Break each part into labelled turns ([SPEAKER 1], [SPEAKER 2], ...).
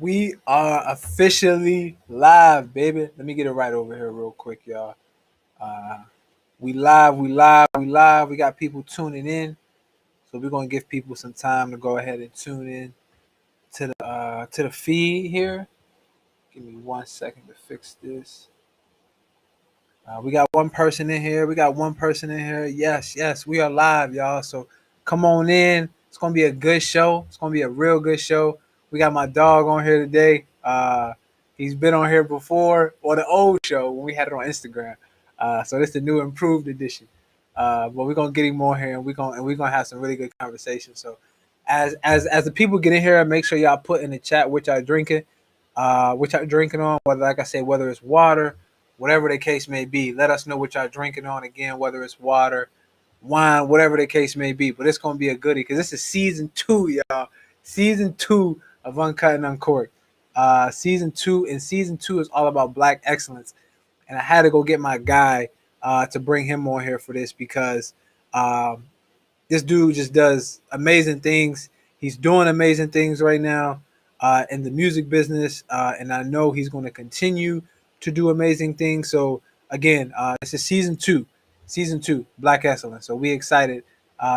[SPEAKER 1] We are officially live, baby. Let me get it right over here real quick, y'all. Uh, we live, we live, we live. We got people tuning in, so we're gonna give people some time to go ahead and tune in to the feed here. Give me 1 second to fix this. We got one person in here. We got one person in here. Yes, yes, we are live, y'all. So come on in. It's gonna be a good show. It's gonna be a real good show. We got my dog on here today. He's been on here before, or the old show when we had it on Instagram. So this is the new improved edition. But we're gonna get him on here, and we're gonna have some really good conversations. So as the people get in here, make sure y'all put in the chat which y'all drinking on. Whether, like I said, whether it's water, whatever the case may be. Let us know what y'all drinking on again, whether it's water, wine, whatever the case may be. But it's gonna be a goodie because this is season 2, y'all. Season 2 of Uncut and Uncorked. Season 2, and season 2 is all about Black excellence. And I had to go get my guy to bring him on here for this because this dude just does amazing things. He's doing amazing things right now in the music business, and I know he's going to continue to do amazing things. So again, this is season two, Black Excellence. So we excited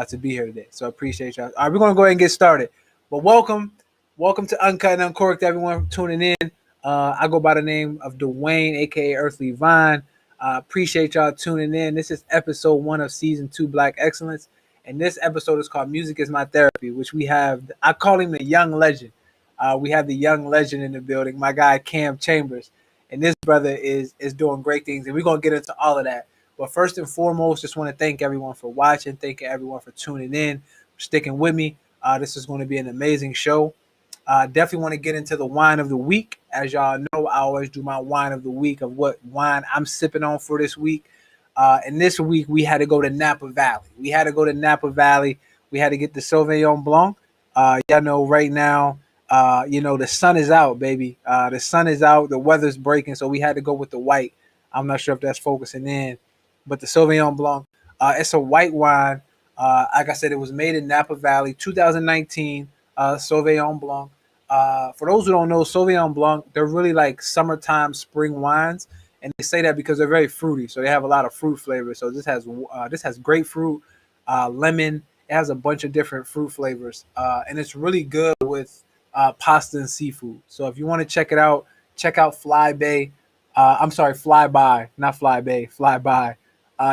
[SPEAKER 1] to be here today. So I appreciate y'all. All right, we're going to go ahead and get started. But welcome to Uncut and Uncorked, everyone tuning in. I go by the name of Dwayne, aka Earthly Vine. Appreciate y'all tuning in. This is episode 1 of season 2, Black Excellence. And this episode is called Music is My Therapy, which we have, I call him the young legend. We have the young legend in the building, my guy Cam Chambers. And this brother is doing great things. And we're going to get into all of that. But first and foremost, just want to thank everyone for watching. Thank everyone for tuning in, for sticking with me. This is going to be an amazing show. Definitely want to get into the wine of the week. As y'all know, I always do my wine of the week of what wine I'm sipping on for this week. And this week we had to go to Napa Valley. We had to get the Sauvignon Blanc. Y'all know right now, the sun is out, baby. The sun is out. The weather's breaking, so we had to go with the white. I'm not sure if that's focusing in, but the Sauvignon Blanc. It's a white wine. Like I said, it was made in Napa Valley, 2019. Sauvignon Blanc. For those who don't know, Sauvignon Blanc, they're really like summertime spring wines, and they say that because they're very fruity, so they have a lot of fruit flavors. So this has grapefruit, lemon. It has a bunch of different fruit flavors, and it's really good with pasta and seafood. So if you want to check it out, check out Fly Bay. I'm sorry, Fly By, not Fly Bay, Fly By.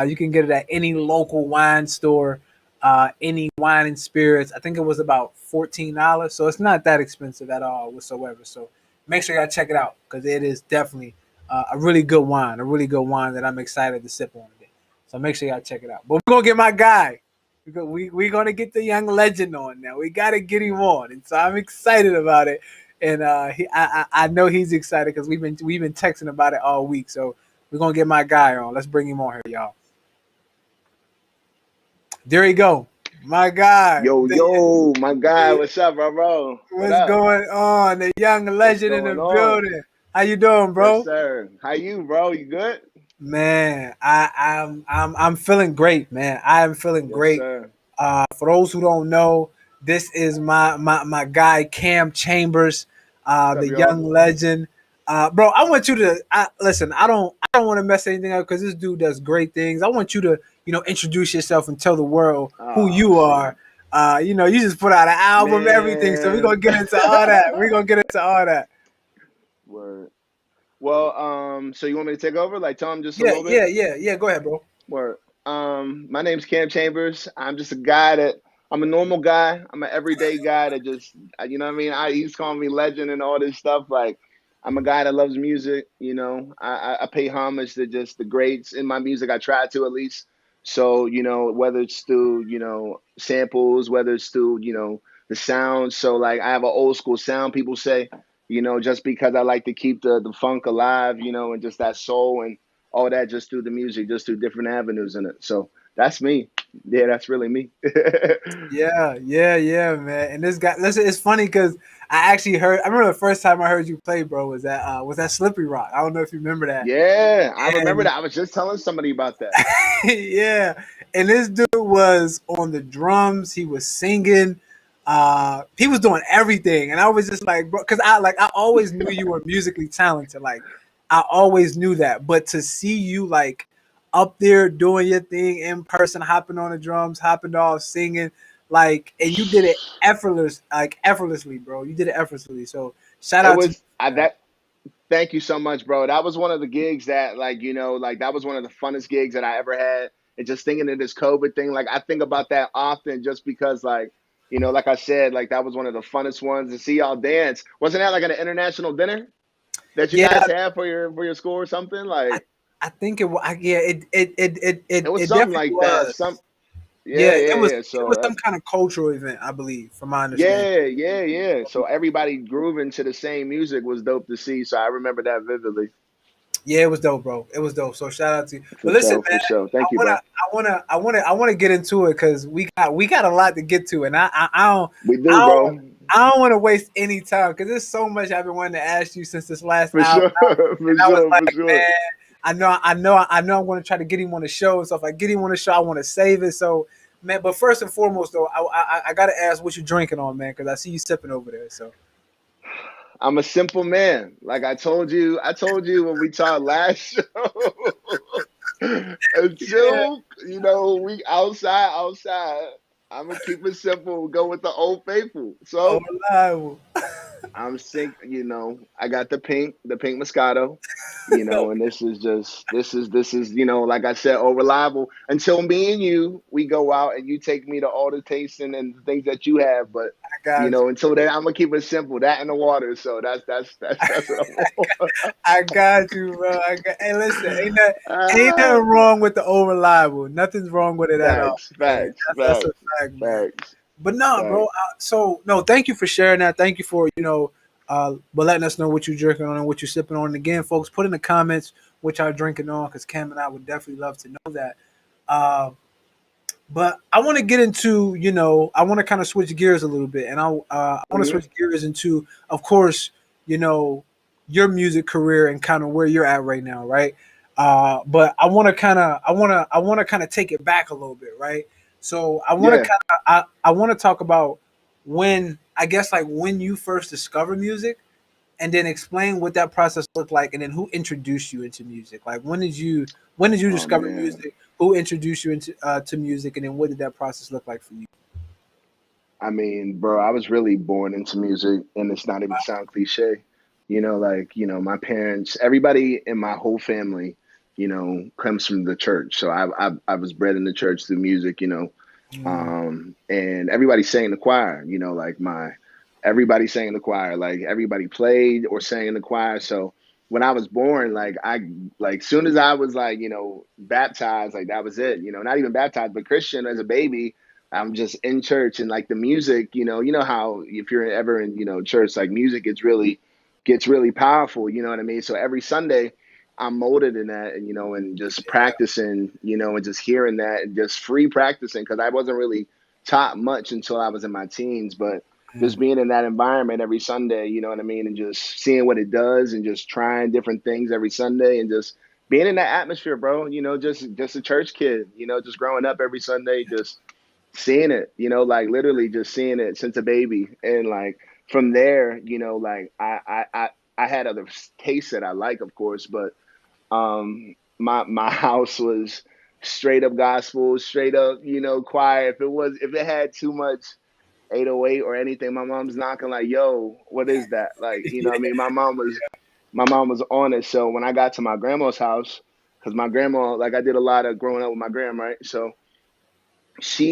[SPEAKER 1] You can get it at any local wine store, any wine and spirits. I think it was about $14, so it's not that expensive at all whatsoever. So make sure y'all check it out because it is definitely a really good wine that I'm excited to sip on today. So make sure y'all check it out. But we're gonna get my guy. We're gonna get the young legend on now. We gotta get him on, and so I'm excited about it. And I know he's excited because we've been texting about it all week. So we're gonna get my guy on. Let's bring him on here, y'all. There you go, my guy.
[SPEAKER 2] Yo, my guy, what's up, bro? What
[SPEAKER 1] What's
[SPEAKER 2] up?
[SPEAKER 1] going on? The young
[SPEAKER 2] What's
[SPEAKER 1] legend in the
[SPEAKER 2] going on?
[SPEAKER 1] building. How you doing,
[SPEAKER 2] Yes,
[SPEAKER 1] bro?
[SPEAKER 2] sir. How you, bro? You good?
[SPEAKER 1] Man, I'm feeling great, man. I am feeling
[SPEAKER 2] Yes,
[SPEAKER 1] great.
[SPEAKER 2] sir.
[SPEAKER 1] For those who don't know, this is my guy Cam Chambers,
[SPEAKER 2] What's up,
[SPEAKER 1] the
[SPEAKER 2] y'all?
[SPEAKER 1] young legend. Bro, I want you to listen. I don't want to mess anything up because this dude does great things. I want you to introduce yourself and tell the world who
[SPEAKER 2] Oh,
[SPEAKER 1] you
[SPEAKER 2] shit.
[SPEAKER 1] are. You just put out an album, everything. So we're
[SPEAKER 2] Man.
[SPEAKER 1] gonna get into all that. We're gonna get into all that.
[SPEAKER 2] Word. Well, so you want me to take over? Like, tell him just a
[SPEAKER 1] Yeah,
[SPEAKER 2] little bit?
[SPEAKER 1] yeah, yeah, yeah. Go ahead, bro.
[SPEAKER 2] Word. My name's Cam Chambers. I'm just a guy I'm a normal guy. I'm an everyday guy that just, you know what I mean? He's calling me legend and all this stuff. Like, I'm a guy that loves music. I pay homage to just the greats in my music. I try to at least. So, whether it's through, samples, whether it's through, the sound. So, like, I have an old school sound, people say, just because I like to keep the funk alive, and just that soul and all that just through the music, just through different avenues in it. So that's me. Yeah, that's really me.
[SPEAKER 1] Yeah, yeah, yeah, man. And this guy, listen, it's funny because I actually heard. I remember the first time I heard you play, bro. Was that Slippery Rock? I don't know if you remember that.
[SPEAKER 2] Yeah, I remember
[SPEAKER 1] And
[SPEAKER 2] that. I was just telling somebody about that.
[SPEAKER 1] yeah, and this dude was on the drums. He was singing. He was doing everything, and I was just like, bro, because I always knew you were musically talented. Like I always knew that, but to see you like up there doing your thing in person, hopping on the drums, hopping off, singing, like, and you did it effortlessly, bro. You did it effortlessly. So shout
[SPEAKER 2] It
[SPEAKER 1] out to you
[SPEAKER 2] was
[SPEAKER 1] for that.
[SPEAKER 2] that. Thank you so much, bro. That was one of the gigs that, like, like that was one of the funnest gigs that I ever had. And just thinking of this COVID thing, like, I think about that often just because, like, like I said, like, that was one of the funnest ones to see y'all dance. Wasn't that like an international dinner that you guys
[SPEAKER 1] Yeah,
[SPEAKER 2] had for your school or something?
[SPEAKER 1] I,
[SPEAKER 2] Like,
[SPEAKER 1] I think it. Yeah,
[SPEAKER 2] it was
[SPEAKER 1] it
[SPEAKER 2] something
[SPEAKER 1] definitely
[SPEAKER 2] like that.
[SPEAKER 1] was.
[SPEAKER 2] Yeah,
[SPEAKER 1] Yeah,
[SPEAKER 2] yeah, yeah.
[SPEAKER 1] it
[SPEAKER 2] So
[SPEAKER 1] was some kind of cultural event, I believe, from my understanding.
[SPEAKER 2] yeah, yeah, yeah. So everybody grooving to the same music was dope to see. So I remember that vividly.
[SPEAKER 1] Yeah, it was dope, bro. It was dope. So shout out to you.
[SPEAKER 2] For
[SPEAKER 1] But listen,
[SPEAKER 2] sure, for
[SPEAKER 1] man,
[SPEAKER 2] sure. Thank you, bro.
[SPEAKER 1] I wanna get into it because we got a lot to get to, and
[SPEAKER 2] We
[SPEAKER 1] I
[SPEAKER 2] do,
[SPEAKER 1] don't
[SPEAKER 2] bro.
[SPEAKER 1] I don't want to waste any time because there's so much I've been wanting to ask you since this last
[SPEAKER 2] For
[SPEAKER 1] album,
[SPEAKER 2] sure, for
[SPEAKER 1] and I was
[SPEAKER 2] sure,
[SPEAKER 1] like,
[SPEAKER 2] for sure.
[SPEAKER 1] man, I know I'm going to try to get him on the show. So if I get him on the show, I want to save it. So man, but first and foremost though, I got to ask what you drinking on, man, because I see you sipping over there. So
[SPEAKER 2] I'm a simple man. Like I told you when we talked last show.
[SPEAKER 1] yeah,
[SPEAKER 2] Until we outside. I'm gonna keep it simple. Go with the old faithful.
[SPEAKER 1] oh,
[SPEAKER 2] So
[SPEAKER 1] reliable.
[SPEAKER 2] I'm sick, I got the pink Moscato, and this is, like I said, all reliable. Until me and we go out and you take me to all the tasting and the things that you have. But,
[SPEAKER 1] I got you.
[SPEAKER 2] until then, I'm gonna keep it simple. That in the water. So that's what I'm on.
[SPEAKER 1] I got you, bro. Hey, listen, ain't
[SPEAKER 2] Ah,
[SPEAKER 1] nothing wrong with the old reliable. Nothing's wrong with it at all.
[SPEAKER 2] facts,
[SPEAKER 1] Man.
[SPEAKER 2] facts,
[SPEAKER 1] That's a
[SPEAKER 2] facts,
[SPEAKER 1] fact, man.
[SPEAKER 2] facts,
[SPEAKER 1] But nah, bro.
[SPEAKER 2] facts.
[SPEAKER 1] So no, thank you for sharing that. Thank you for but letting us know what you're drinking on and what you're sipping on. And again, folks, put in the comments what y'all drinking on because Cam and I would definitely love to know that. Uh, but I want to get into, I want to kind of switch gears a little bit, and I want to
[SPEAKER 2] Hmm.
[SPEAKER 1] switch gears into, of course, you know, your music career and kind of where you're at right now, right? But I want to kind of take it back a little bit, right? So
[SPEAKER 2] Yeah.
[SPEAKER 1] I want to talk about when I guess like when you first discovered music, and then explain what that process looked like, and then who introduced you into music. Like when did you
[SPEAKER 2] Oh
[SPEAKER 1] discover
[SPEAKER 2] man.
[SPEAKER 1] music? Who introduced you into to music, and then what did that process look like for you?
[SPEAKER 2] I mean, bro, I was really born into music, and it's not even sound cliche. Like, my parents, everybody in my whole family, comes from the church. So I was bred in the church through music,
[SPEAKER 1] Mm,
[SPEAKER 2] and everybody sang in the choir, like everybody sang in the choir, like everybody played or sang in the choir. So when I was born, like soon as I was like, baptized, like that was it, not even baptized, but Christian as a baby. I'm just in church and like the music, how if you're ever in, church, like music gets really powerful, you know what I mean? So every Sunday I'm molded in that and and just practicing, and just hearing that and just free practicing because I wasn't really taught much until I was in my teens, but just
[SPEAKER 1] mm,
[SPEAKER 2] being in that environment every Sunday, you know what I mean, and just seeing what it does and just trying different things every Sunday and just being in that atmosphere, bro, just a church kid, just growing up every Sunday, just seeing it, like literally just seeing it since a baby. And like from there, like I had other tastes that I like, of course, but my house was straight up gospel, straight up, choir. If it had too much 808 or anything, my mom's knocking like, yo, what is that? Like, what I mean? My mom was on it. So when I got to my grandma's house, because my grandma, like I did a lot of growing up with my grandma, right? So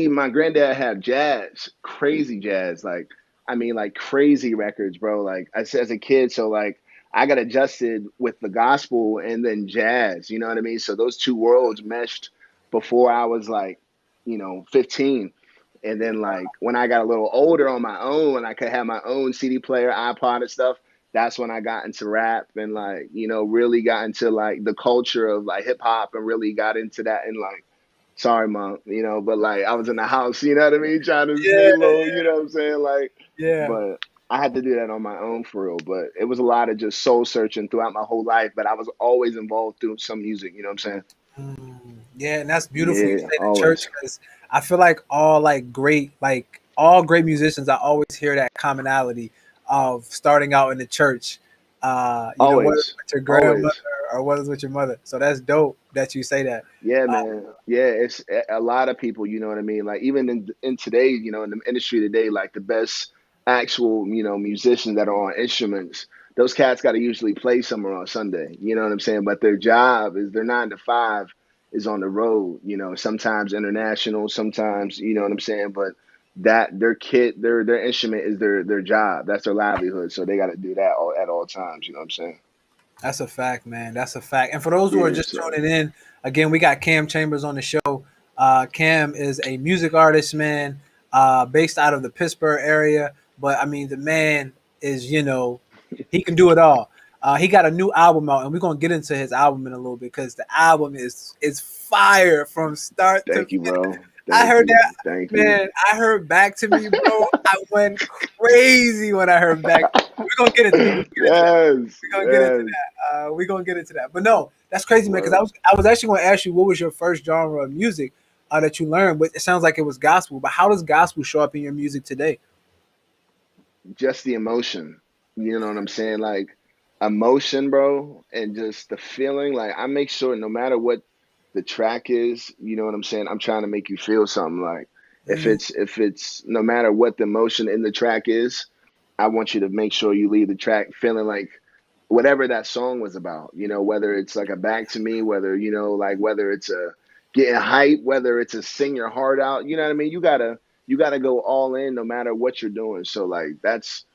[SPEAKER 2] my granddad had jazz, crazy jazz, like I mean, like crazy records, bro. Like I said as a kid, so like I got adjusted with the gospel and then jazz. You know what I mean? So those two worlds meshed before I was like, 15. And then like when I got a little older on my own, and I could have my own CD player, iPod and stuff. That's when I got into rap and like, really got into like the culture of like hip hop and really got into that and like sorry, mom, but like I was in the house, you know what I mean, trying to stay
[SPEAKER 1] yeah,
[SPEAKER 2] low, you know what I'm saying, like,
[SPEAKER 1] yeah.
[SPEAKER 2] but I had to do that on my own for real. But it was a lot of just soul searching throughout my whole life. But I was always involved through some music, you know what I'm saying?
[SPEAKER 1] Mm, yeah, and that's beautiful. You
[SPEAKER 2] Yeah,
[SPEAKER 1] say the church
[SPEAKER 2] always.
[SPEAKER 1] because I feel like all like great, like all great musicians, I always hear that commonality of starting out in the church. Whether it's
[SPEAKER 2] Always,
[SPEAKER 1] with your grandmother
[SPEAKER 2] always.
[SPEAKER 1] or whether it's with your mother. So that's dope that you say that.
[SPEAKER 2] Yeah,
[SPEAKER 1] Uh,
[SPEAKER 2] man. Yeah, it's a lot of people, you know what I mean? Like even in today, in the industry today, like the best actual, musicians that are on instruments, those cats got to usually play somewhere on Sunday. You know what I'm saying? But their job is their 9 to 5 is on the road, sometimes international, sometimes, you know what I'm saying? But that their kit, their instrument is their job. That's their livelihood. So they got to do that at all times, you know what I'm saying?
[SPEAKER 1] That's a fact, man. That's a fact. And for those who are
[SPEAKER 2] Yeah,
[SPEAKER 1] just
[SPEAKER 2] so
[SPEAKER 1] tuning in, again, we got Cam Chambers on the show. Cam is a music artist, man, based out of the Pittsburgh area. But I mean, the man is, he can do it all. He got a new album out, and we're gonna get into his album in a little bit because the album is fire from start to
[SPEAKER 2] thank you, bro.
[SPEAKER 1] I
[SPEAKER 2] Thank
[SPEAKER 1] heard
[SPEAKER 2] you.
[SPEAKER 1] that,
[SPEAKER 2] Thank you.
[SPEAKER 1] man. I heard Back to Me, bro. I went crazy when I heard Back. We're gonna get into that. We're gonna get into that.
[SPEAKER 2] Yes,
[SPEAKER 1] We're gonna get into
[SPEAKER 2] yes.
[SPEAKER 1] that. We're gonna get into that. But no, that's crazy, man. Because I
[SPEAKER 2] Word.
[SPEAKER 1] was I was actually going to ask you what was your first genre of music that you learned, but it sounds like it was gospel. But how does gospel show up in your music today?
[SPEAKER 2] Just the emotion. You know what I'm saying? Like emotion, bro, and just the feeling. Like I make sure no matter what the track is, you know what I'm saying? I'm trying to make you feel something. Like
[SPEAKER 1] Mm,
[SPEAKER 2] if it's no matter what the emotion in the track is, I want you to make sure you leave the track feeling like whatever that song was about, whether it's like a back to me, whether, like whether it's a getting hype, whether it's a sing your heart out, you know what I mean? You gotta go all in no matter what you're doing. So like that's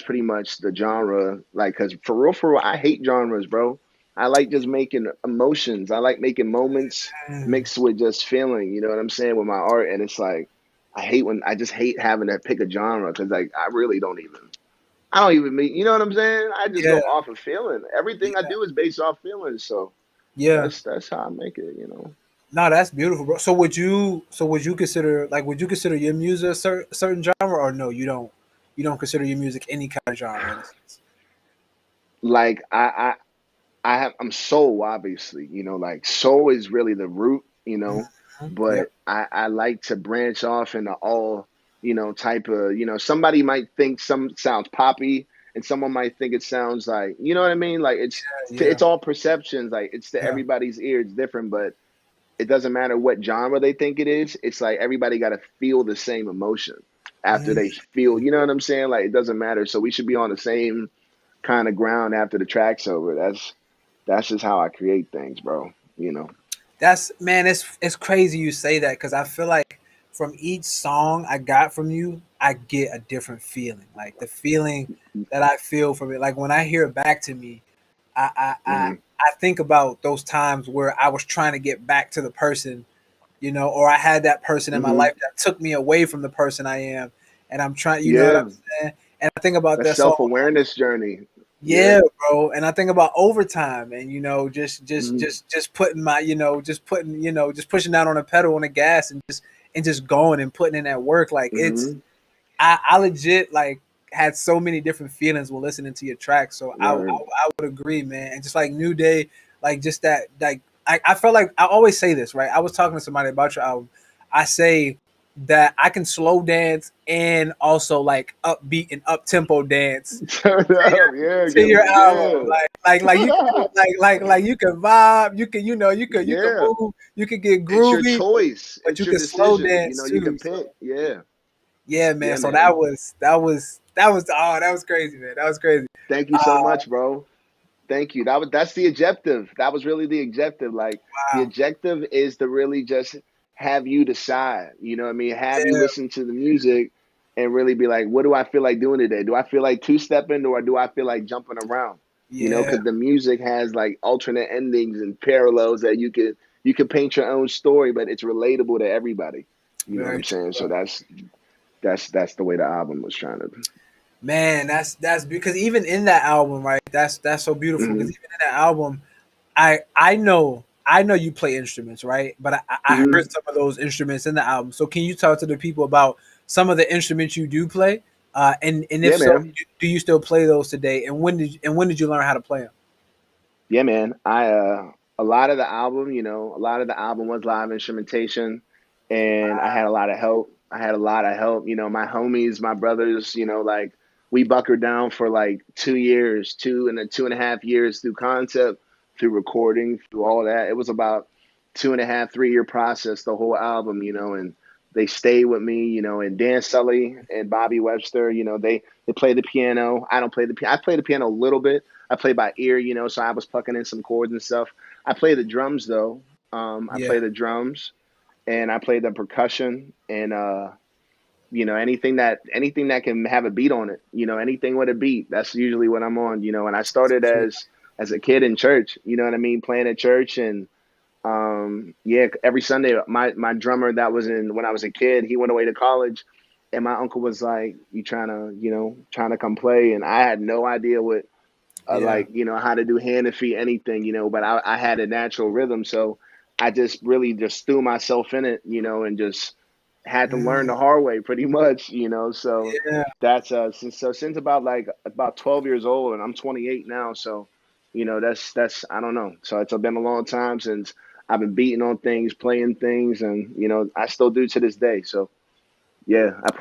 [SPEAKER 2] pretty much the genre. Like, cause for real, I hate genres, bro. I like just making emotions. I like making moments
[SPEAKER 1] mm.
[SPEAKER 2] mixed with just feeling, you know what I'm saying, with my art. And it's like I just hate having to pick a genre because like I don't even mean, you know what I'm saying? I just
[SPEAKER 1] Yeah,
[SPEAKER 2] go off of feeling. Everything I
[SPEAKER 1] yeah,
[SPEAKER 2] do is based off feelings. So
[SPEAKER 1] yeah.
[SPEAKER 2] that's how I make it.
[SPEAKER 1] No, that's beautiful, bro. So would you consider would you consider your music a certain genre or no? You don't consider your music any kind of genre in a sense.
[SPEAKER 2] Like I'm soul, obviously, like soul is really the root,
[SPEAKER 1] Mhm. Yep.
[SPEAKER 2] but I like to branch off into all, type of, somebody might think some sounds poppy and someone might think it sounds like, you know what I mean? Like
[SPEAKER 1] Yeah.
[SPEAKER 2] it's all perceptions. Like it's to
[SPEAKER 1] Yeah.
[SPEAKER 2] everybody's ear, it's different, but it doesn't matter what genre they think it is. It's like everybody got to feel the same emotion after they
[SPEAKER 1] Mm.
[SPEAKER 2] feel, you know what I'm saying? Like it doesn't matter. So we should be on the same kind of ground after the track's over. That's just how I create things, bro.
[SPEAKER 1] That's man, it's crazy you say that because I feel like from each song I got from you, I get a different feeling. Like the feeling that I feel from it. Like when I hear it back to me, I I I,
[SPEAKER 2] Hmm.
[SPEAKER 1] I think about those times where I was trying to get back to the person, or I had that person in my
[SPEAKER 2] Hmm.
[SPEAKER 1] life that took me away from the person I am, and I'm trying, you know what I'm
[SPEAKER 2] Yeah.
[SPEAKER 1] saying? And I think about
[SPEAKER 2] A
[SPEAKER 1] that song.
[SPEAKER 2] self-awareness journey.
[SPEAKER 1] Yeah,
[SPEAKER 2] Yeah.
[SPEAKER 1] bro. And I think about overtime and
[SPEAKER 2] Hmm.
[SPEAKER 1] just putting my, just pushing down on the pedal on the gas and just going and putting in that work. Like
[SPEAKER 2] Hmm.
[SPEAKER 1] I legit like had so many different feelings when listening to your tracks. So
[SPEAKER 2] Word.
[SPEAKER 1] I would agree, man. And just like New Day, like just that like I felt like I always say this, right? I was talking to somebody about your album. I say that I can slow dance and also like upbeat and up tempo dance
[SPEAKER 2] Turn up. Yeah.
[SPEAKER 1] to your album.
[SPEAKER 2] Yeah.
[SPEAKER 1] Like you can like you can vibe, you can you can
[SPEAKER 2] Yeah.
[SPEAKER 1] move, you can get
[SPEAKER 2] It's your
[SPEAKER 1] groovy,
[SPEAKER 2] choice.
[SPEAKER 1] but
[SPEAKER 2] It's
[SPEAKER 1] you
[SPEAKER 2] your
[SPEAKER 1] can slow
[SPEAKER 2] decision.
[SPEAKER 1] dance
[SPEAKER 2] You can
[SPEAKER 1] too.
[SPEAKER 2] pick.
[SPEAKER 1] So
[SPEAKER 2] Yeah.
[SPEAKER 1] yeah, man.
[SPEAKER 2] Yeah,
[SPEAKER 1] So
[SPEAKER 2] man.
[SPEAKER 1] that was crazy, man. That was crazy.
[SPEAKER 2] Thank you so much, bro. Thank you. That's the objective. That was really the objective. Like the
[SPEAKER 1] Wow.
[SPEAKER 2] objective is to really just have you decide. You know what I mean? Have you
[SPEAKER 1] Yeah,
[SPEAKER 2] listen to the music and really be like, what do I feel like doing today? Do I feel like two stepping or do I feel like jumping around?
[SPEAKER 1] yeah,
[SPEAKER 2] Because the music has like alternate endings and parallels that you could paint your own story, but it's relatable to everybody. You know what
[SPEAKER 1] very
[SPEAKER 2] I'm
[SPEAKER 1] true,
[SPEAKER 2] saying? So
[SPEAKER 1] bro.
[SPEAKER 2] that's the way the album was trying to.
[SPEAKER 1] Man, that's because even in that album, right? That's so beautiful because
[SPEAKER 2] Hmm.
[SPEAKER 1] even in that album, I know you play instruments, right? But I
[SPEAKER 2] Hmm.
[SPEAKER 1] heard some of those instruments in the album. So can you talk to the people about some of the instruments you do play? And if
[SPEAKER 2] Yeah,
[SPEAKER 1] so,
[SPEAKER 2] man.
[SPEAKER 1] do you still play those today? And when did you learn how to play them?
[SPEAKER 2] Yeah, man. A lot of the album, a lot of the album was live instrumentation, and I had a lot of help. I had a lot of help. My homies, my brothers, like we buckered down for like 2 years, 2.5 years through concept, through recording, through all that. It was about 2.5, 3 year process, the whole album, and they stayed with me, and Dan Sully and Bobby Webster, they play the piano. I don't play the piano. I play the piano a little bit. I play by ear, so I was plucking in some chords and stuff. I play the drums though. I
[SPEAKER 1] Yeah.
[SPEAKER 2] play the drums and I play the percussion and anything that can have a beat on it, anything with a beat. That's usually what I'm on, and I started as a kid in church, you know what I mean, playing at church. And yeah, every Sunday my drummer that was in when I was a kid, he went away to college, and my uncle was like, "You trying to come play?" And I had no idea what
[SPEAKER 1] Yeah.
[SPEAKER 2] like how to do hand and feet anything, but I had a natural rhythm, so I just really just threw myself in it, and just had to learn
[SPEAKER 1] Mm,
[SPEAKER 2] the hard way pretty much, so
[SPEAKER 1] yeah.
[SPEAKER 2] that's since about 12 years old, and I'm 28 now, so that's I don't know, so it's been a long time since I've been beating on things, playing things, and I still do to this day. So yeah, a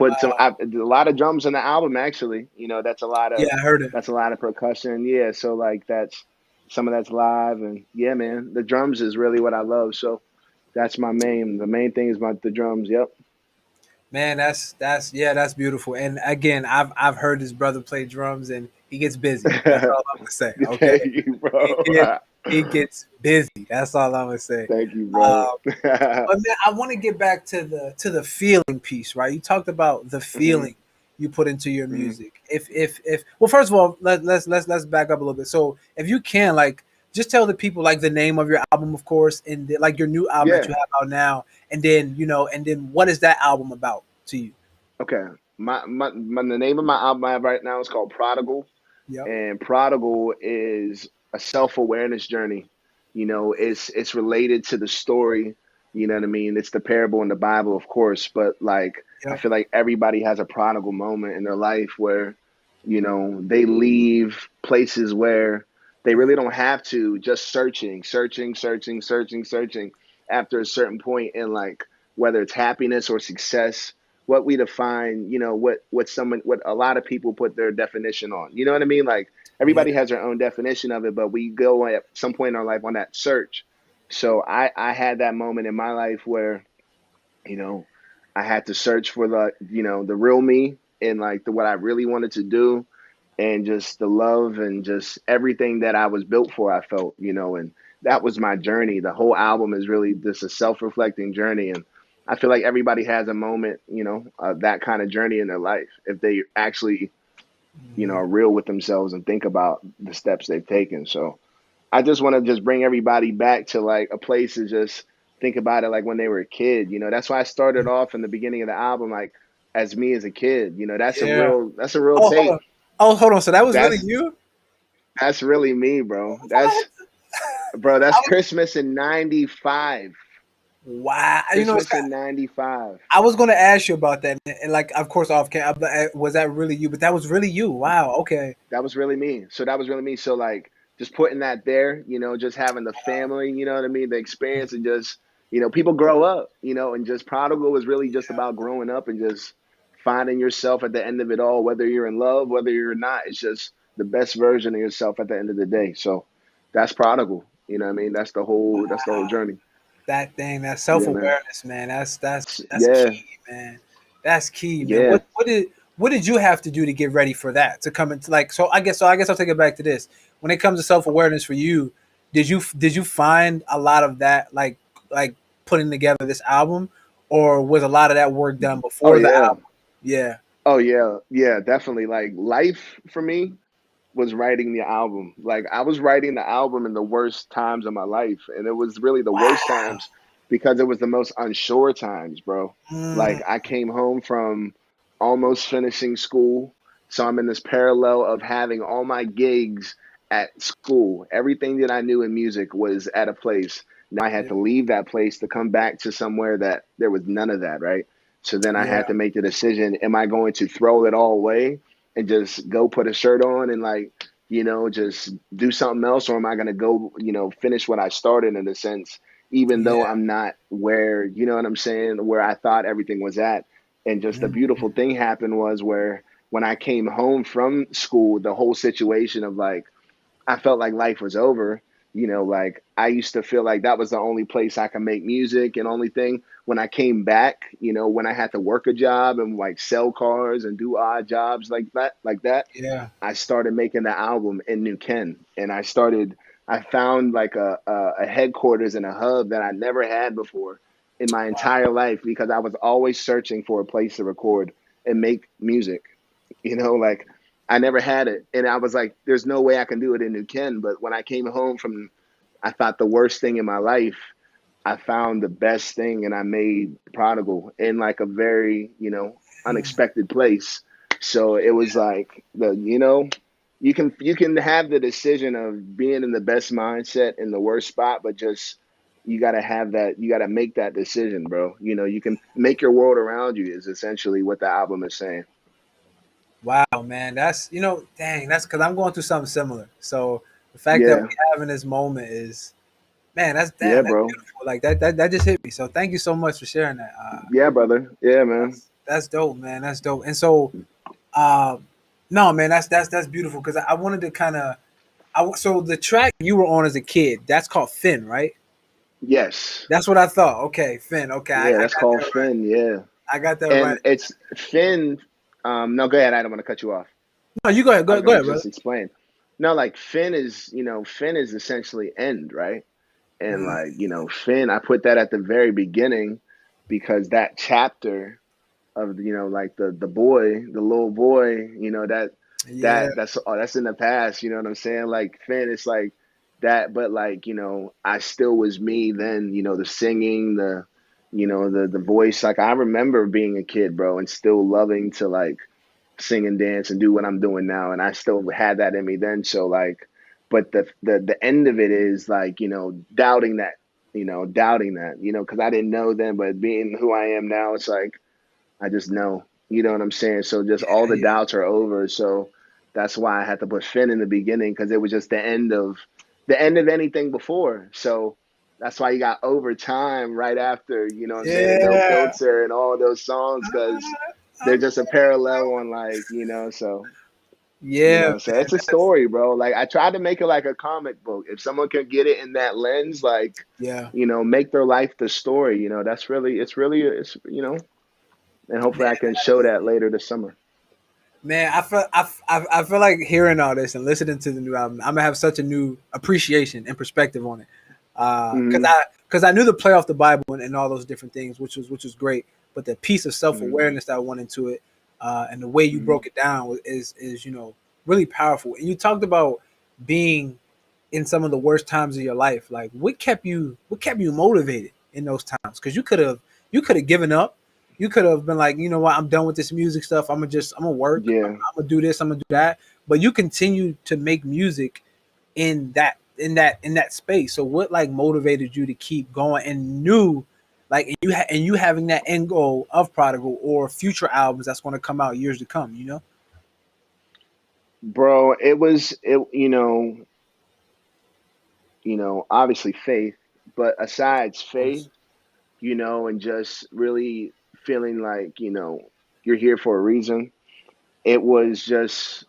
[SPEAKER 2] lot of drums in the album actually. That's a lot
[SPEAKER 1] Yeah,
[SPEAKER 2] of
[SPEAKER 1] I heard it.
[SPEAKER 2] percussion. Yeah, so like that's some of that's live, and yeah, man, the drums is really what I love. So that's the main thing is the drums. Yep.
[SPEAKER 1] Man, that's yeah, that's beautiful. And again, I've heard his brother play drums, and he gets busy. That's all I'm gonna say. Okay,
[SPEAKER 2] Thank you,
[SPEAKER 1] he
[SPEAKER 2] bro.
[SPEAKER 1] gets he gets busy. That's all I'm gonna say.
[SPEAKER 2] Thank you, bro.
[SPEAKER 1] Um, but man, I want to get back to the feeling piece, right? You talked about the
[SPEAKER 2] hmm
[SPEAKER 1] feeling you put into your
[SPEAKER 2] hmm
[SPEAKER 1] music. If well, first of all, let's back up a little bit. So if you can, like, just tell the people like the name of your album, of course, and like your new album that
[SPEAKER 2] Yeah.
[SPEAKER 1] you have out now, and then and then what is that album about to you?
[SPEAKER 2] Okay. The name of my album I have right now is called Prodigal.
[SPEAKER 1] Yep.
[SPEAKER 2] And Prodigal is a self-awareness journey. It's related to the story, you know what I mean? It's the parable in the Bible, of course, but like I
[SPEAKER 1] Yep.
[SPEAKER 2] feel like everybody has a prodigal moment in their life where, they leave places where they really don't have to, just searching after a certain point in like whether it's happiness or success, what we define, what a lot of people put their definition on. You know what I mean? Like
[SPEAKER 1] Yeah.
[SPEAKER 2] everybody has their own definition of it, but we go at some point in our life on that search. So I had that moment in my life where, you know, I had to search for the real me and like what I really wanted to do and just the love and just everything that I was built for, I felt, and that was my journey. The whole album is really just a self-reflecting journey. And I feel like everybody has a moment, that kind of journey in their life if they actually,
[SPEAKER 1] Mhm.
[SPEAKER 2] are real with themselves and think about the steps they've taken. So I just want to just bring everybody back to like a place to just think about it like when they were a kid. That's why I started off in the beginning of the album like as me as a kid.
[SPEAKER 1] Yeah.
[SPEAKER 2] That's a real
[SPEAKER 1] Oh, hold
[SPEAKER 2] take.
[SPEAKER 1] on. Oh, hold on. So that was really
[SPEAKER 2] That's
[SPEAKER 1] you?
[SPEAKER 2] That's really me, bro.
[SPEAKER 1] What?
[SPEAKER 2] That's
[SPEAKER 1] I was,
[SPEAKER 2] Christmas in '95.
[SPEAKER 1] wow.
[SPEAKER 2] Christmas in '95.
[SPEAKER 1] I was going to ask you about that, and like, of course, off camera, was that really you? But that was really you. Wow. Okay.
[SPEAKER 2] That was really me. So that was really me. So like just putting that there, just having the family, you know what I mean, the experience and just, people grow up, and just Prodigal was really just about growing up and just finding yourself at the end of it all, whether you're in love, whether you're not. It's just the best version of yourself at the end of the day. So that's Prodigal. You know what I mean? That's the whole journey.
[SPEAKER 1] That thing, that self
[SPEAKER 2] Yeah, man.
[SPEAKER 1] awareness, man. That's
[SPEAKER 2] Yeah.
[SPEAKER 1] key, man. That's key, man.
[SPEAKER 2] Yeah.
[SPEAKER 1] What did you have to do to get ready for that to come into like? So I guess I'll take it back to this. When it comes to self awareness for you, did you find a lot of that like putting together this album, or was a lot of that work done
[SPEAKER 2] Oh
[SPEAKER 1] before the
[SPEAKER 2] yeah.
[SPEAKER 1] album? Yeah.
[SPEAKER 2] Oh yeah. Yeah, definitely. Like life for me was writing the album. Like I was writing the album in the worst times of my life, and it was really the worst
[SPEAKER 1] Wow.
[SPEAKER 2] times because it was the most unsure times, bro.
[SPEAKER 1] Mm,
[SPEAKER 2] Like I came home from almost finishing school, so I'm in this parallel of having all my gigs at school. Everything that I knew in music was at a place. Now I had
[SPEAKER 1] yeah.
[SPEAKER 2] to leave that place to come back to somewhere that there was none of that, right? So then I
[SPEAKER 1] Yeah.
[SPEAKER 2] had to make the decision, am I going to throw it all away and just go put a shirt on and like, just do something else, or am I going to go, finish what I started in a sense, even though
[SPEAKER 1] Yeah.
[SPEAKER 2] I'm not where, you know what I'm saying, where I thought everything was at. And just the beautiful
[SPEAKER 1] Mm,
[SPEAKER 2] thing happened was where when I came home from school, the whole situation of like I felt like life was over. Like I used to feel like that was the only place I could make music and only thing. When I came back, when I had to work a job and like sell cars and do odd jobs like that,
[SPEAKER 1] yeah.
[SPEAKER 2] I started making the album in New Ken, and I found like a headquarters and a hub that I never had before in my entire life because I was always searching for a place to record and make music. Like I never had it, and I was like, "There's no way I can do it in New Ken." But when I came home from, I thought the worst thing in my life, I found the best thing, and I made Prodigal in like a very, unexpected place. So it was like you can have the decision of being in the best mindset in the worst spot, but just you got to have that. You got to make that decision, bro. You can make your world around you is essentially what the album is saying.
[SPEAKER 1] Wow, man, that's dang, that's because I'm going through something similar. So the fact that
[SPEAKER 2] Yeah,
[SPEAKER 1] we having this moment is, man, that's
[SPEAKER 2] yeah,
[SPEAKER 1] damn, that's
[SPEAKER 2] bro.
[SPEAKER 1] beautiful. Like that just hit me. So thank you so much for sharing that.
[SPEAKER 2] Yeah, brother. Yeah, man.
[SPEAKER 1] That's dope, man. That's dope. And so, um, no, man, that's beautiful because I wanted to kind of, so the track you were on as a kid, that's called Finn, right?
[SPEAKER 2] Yes.
[SPEAKER 1] That's what I thought. Okay, Finn. Okay, I
[SPEAKER 2] Yeah, that's
[SPEAKER 1] got
[SPEAKER 2] called
[SPEAKER 1] that right.
[SPEAKER 2] Finn. Yeah.
[SPEAKER 1] I got that right.
[SPEAKER 2] And it's Finn. No, go ahead. I don't want to cut you off.
[SPEAKER 1] No, you go ahead.
[SPEAKER 2] I
[SPEAKER 1] Go,
[SPEAKER 2] was
[SPEAKER 1] go
[SPEAKER 2] gonna
[SPEAKER 1] ahead, brother.
[SPEAKER 2] just explain. No, like Finn is essentially end, right? And
[SPEAKER 1] Mm,
[SPEAKER 2] like, Finn, I put that at the very beginning because that chapter of like the boy, the little boy,
[SPEAKER 1] yeah,
[SPEAKER 2] that's in the past, you know what I'm saying? Like Finn, it's like that, but like, I still was me then, the singing, the voice. Like I remember being a kid, bro, and still loving to like sing and dance and do what I'm doing now. And I still had that in me then. So like, but the end of it is like, doubting that, because I didn't know then, but being who I am now, it's like I just know, you know what I'm saying? So just all the
[SPEAKER 1] yeah,
[SPEAKER 2] doubts are over. So that's why I had to put Finn in the beginning because it was just the end of anything before. So that's why you got overtime right after, you know what I'm saying? No
[SPEAKER 1] yeah.
[SPEAKER 2] filter and all those songs because they're just a parallel on like, so
[SPEAKER 1] Yeah,
[SPEAKER 2] so it's a
[SPEAKER 1] that's,
[SPEAKER 2] story, bro. Like I tried to make it like a comic book. If someone can get it in that lens, like,
[SPEAKER 1] yeah,
[SPEAKER 2] make their life the story, that's and hopefully I can show that later this summer.
[SPEAKER 1] man. I feel like hearing all this and listening to the new album. I'm gonna have such a new appreciation and perspective on it. Because
[SPEAKER 2] Hmm.
[SPEAKER 1] I knew the play off the Bible and all those different things, which was great. But the piece of self
[SPEAKER 2] Hmm.
[SPEAKER 1] awareness that went into it, and the way you
[SPEAKER 2] Hmm.
[SPEAKER 1] broke it down is really powerful. And you talked about being in some of the worst times of your life. Like what kept you motivated in those times? Because you could have given up. You could have been like, you know what, I'm done with this music stuff. I'm gonna work. I'm
[SPEAKER 2] Yeah,
[SPEAKER 1] gonna do this. I'm gonna do that. But you continue to make music in that space. So what like motivated you to keep going and knew like and you having that end goal of Prodigal or future albums that's going to come out years to come, you know?
[SPEAKER 2] bro. It was it. Obviously faith, but aside
[SPEAKER 1] Of
[SPEAKER 2] faith,
[SPEAKER 1] course.
[SPEAKER 2] and just really feeling like you're here for a reason. It was just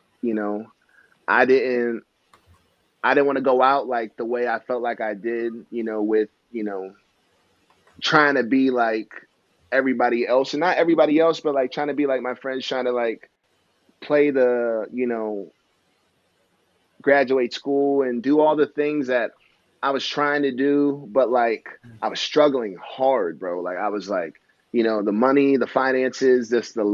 [SPEAKER 2] I didn't I didn't want to go out like the way I felt like I did, with trying to be like everybody else, and not everybody else, but like trying to be like my friends, trying to like play the graduate school and do all the things that I was trying to do, but like I was struggling hard, bro. Like I was like, the money, the finances, just the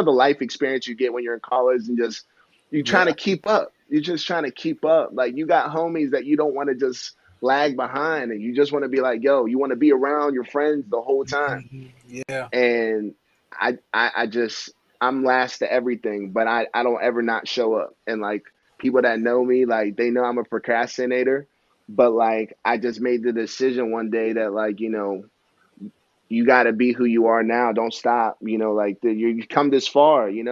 [SPEAKER 2] the life experience you get when you're in college and just you're
[SPEAKER 1] Yeah.
[SPEAKER 2] trying to keep up. You're just trying to keep up. Like you got homies that you don't want to just lag behind and you just want to be like, yo, you want to be around your friends the whole time.
[SPEAKER 1] Mhm. Yeah.
[SPEAKER 2] And I'm last to everything, but I don't ever not show up. And like people that know me, like they know I'm a procrastinator, but like I just made the decision one day that like you got to be who you are now. Don't stop. Like you come this far. It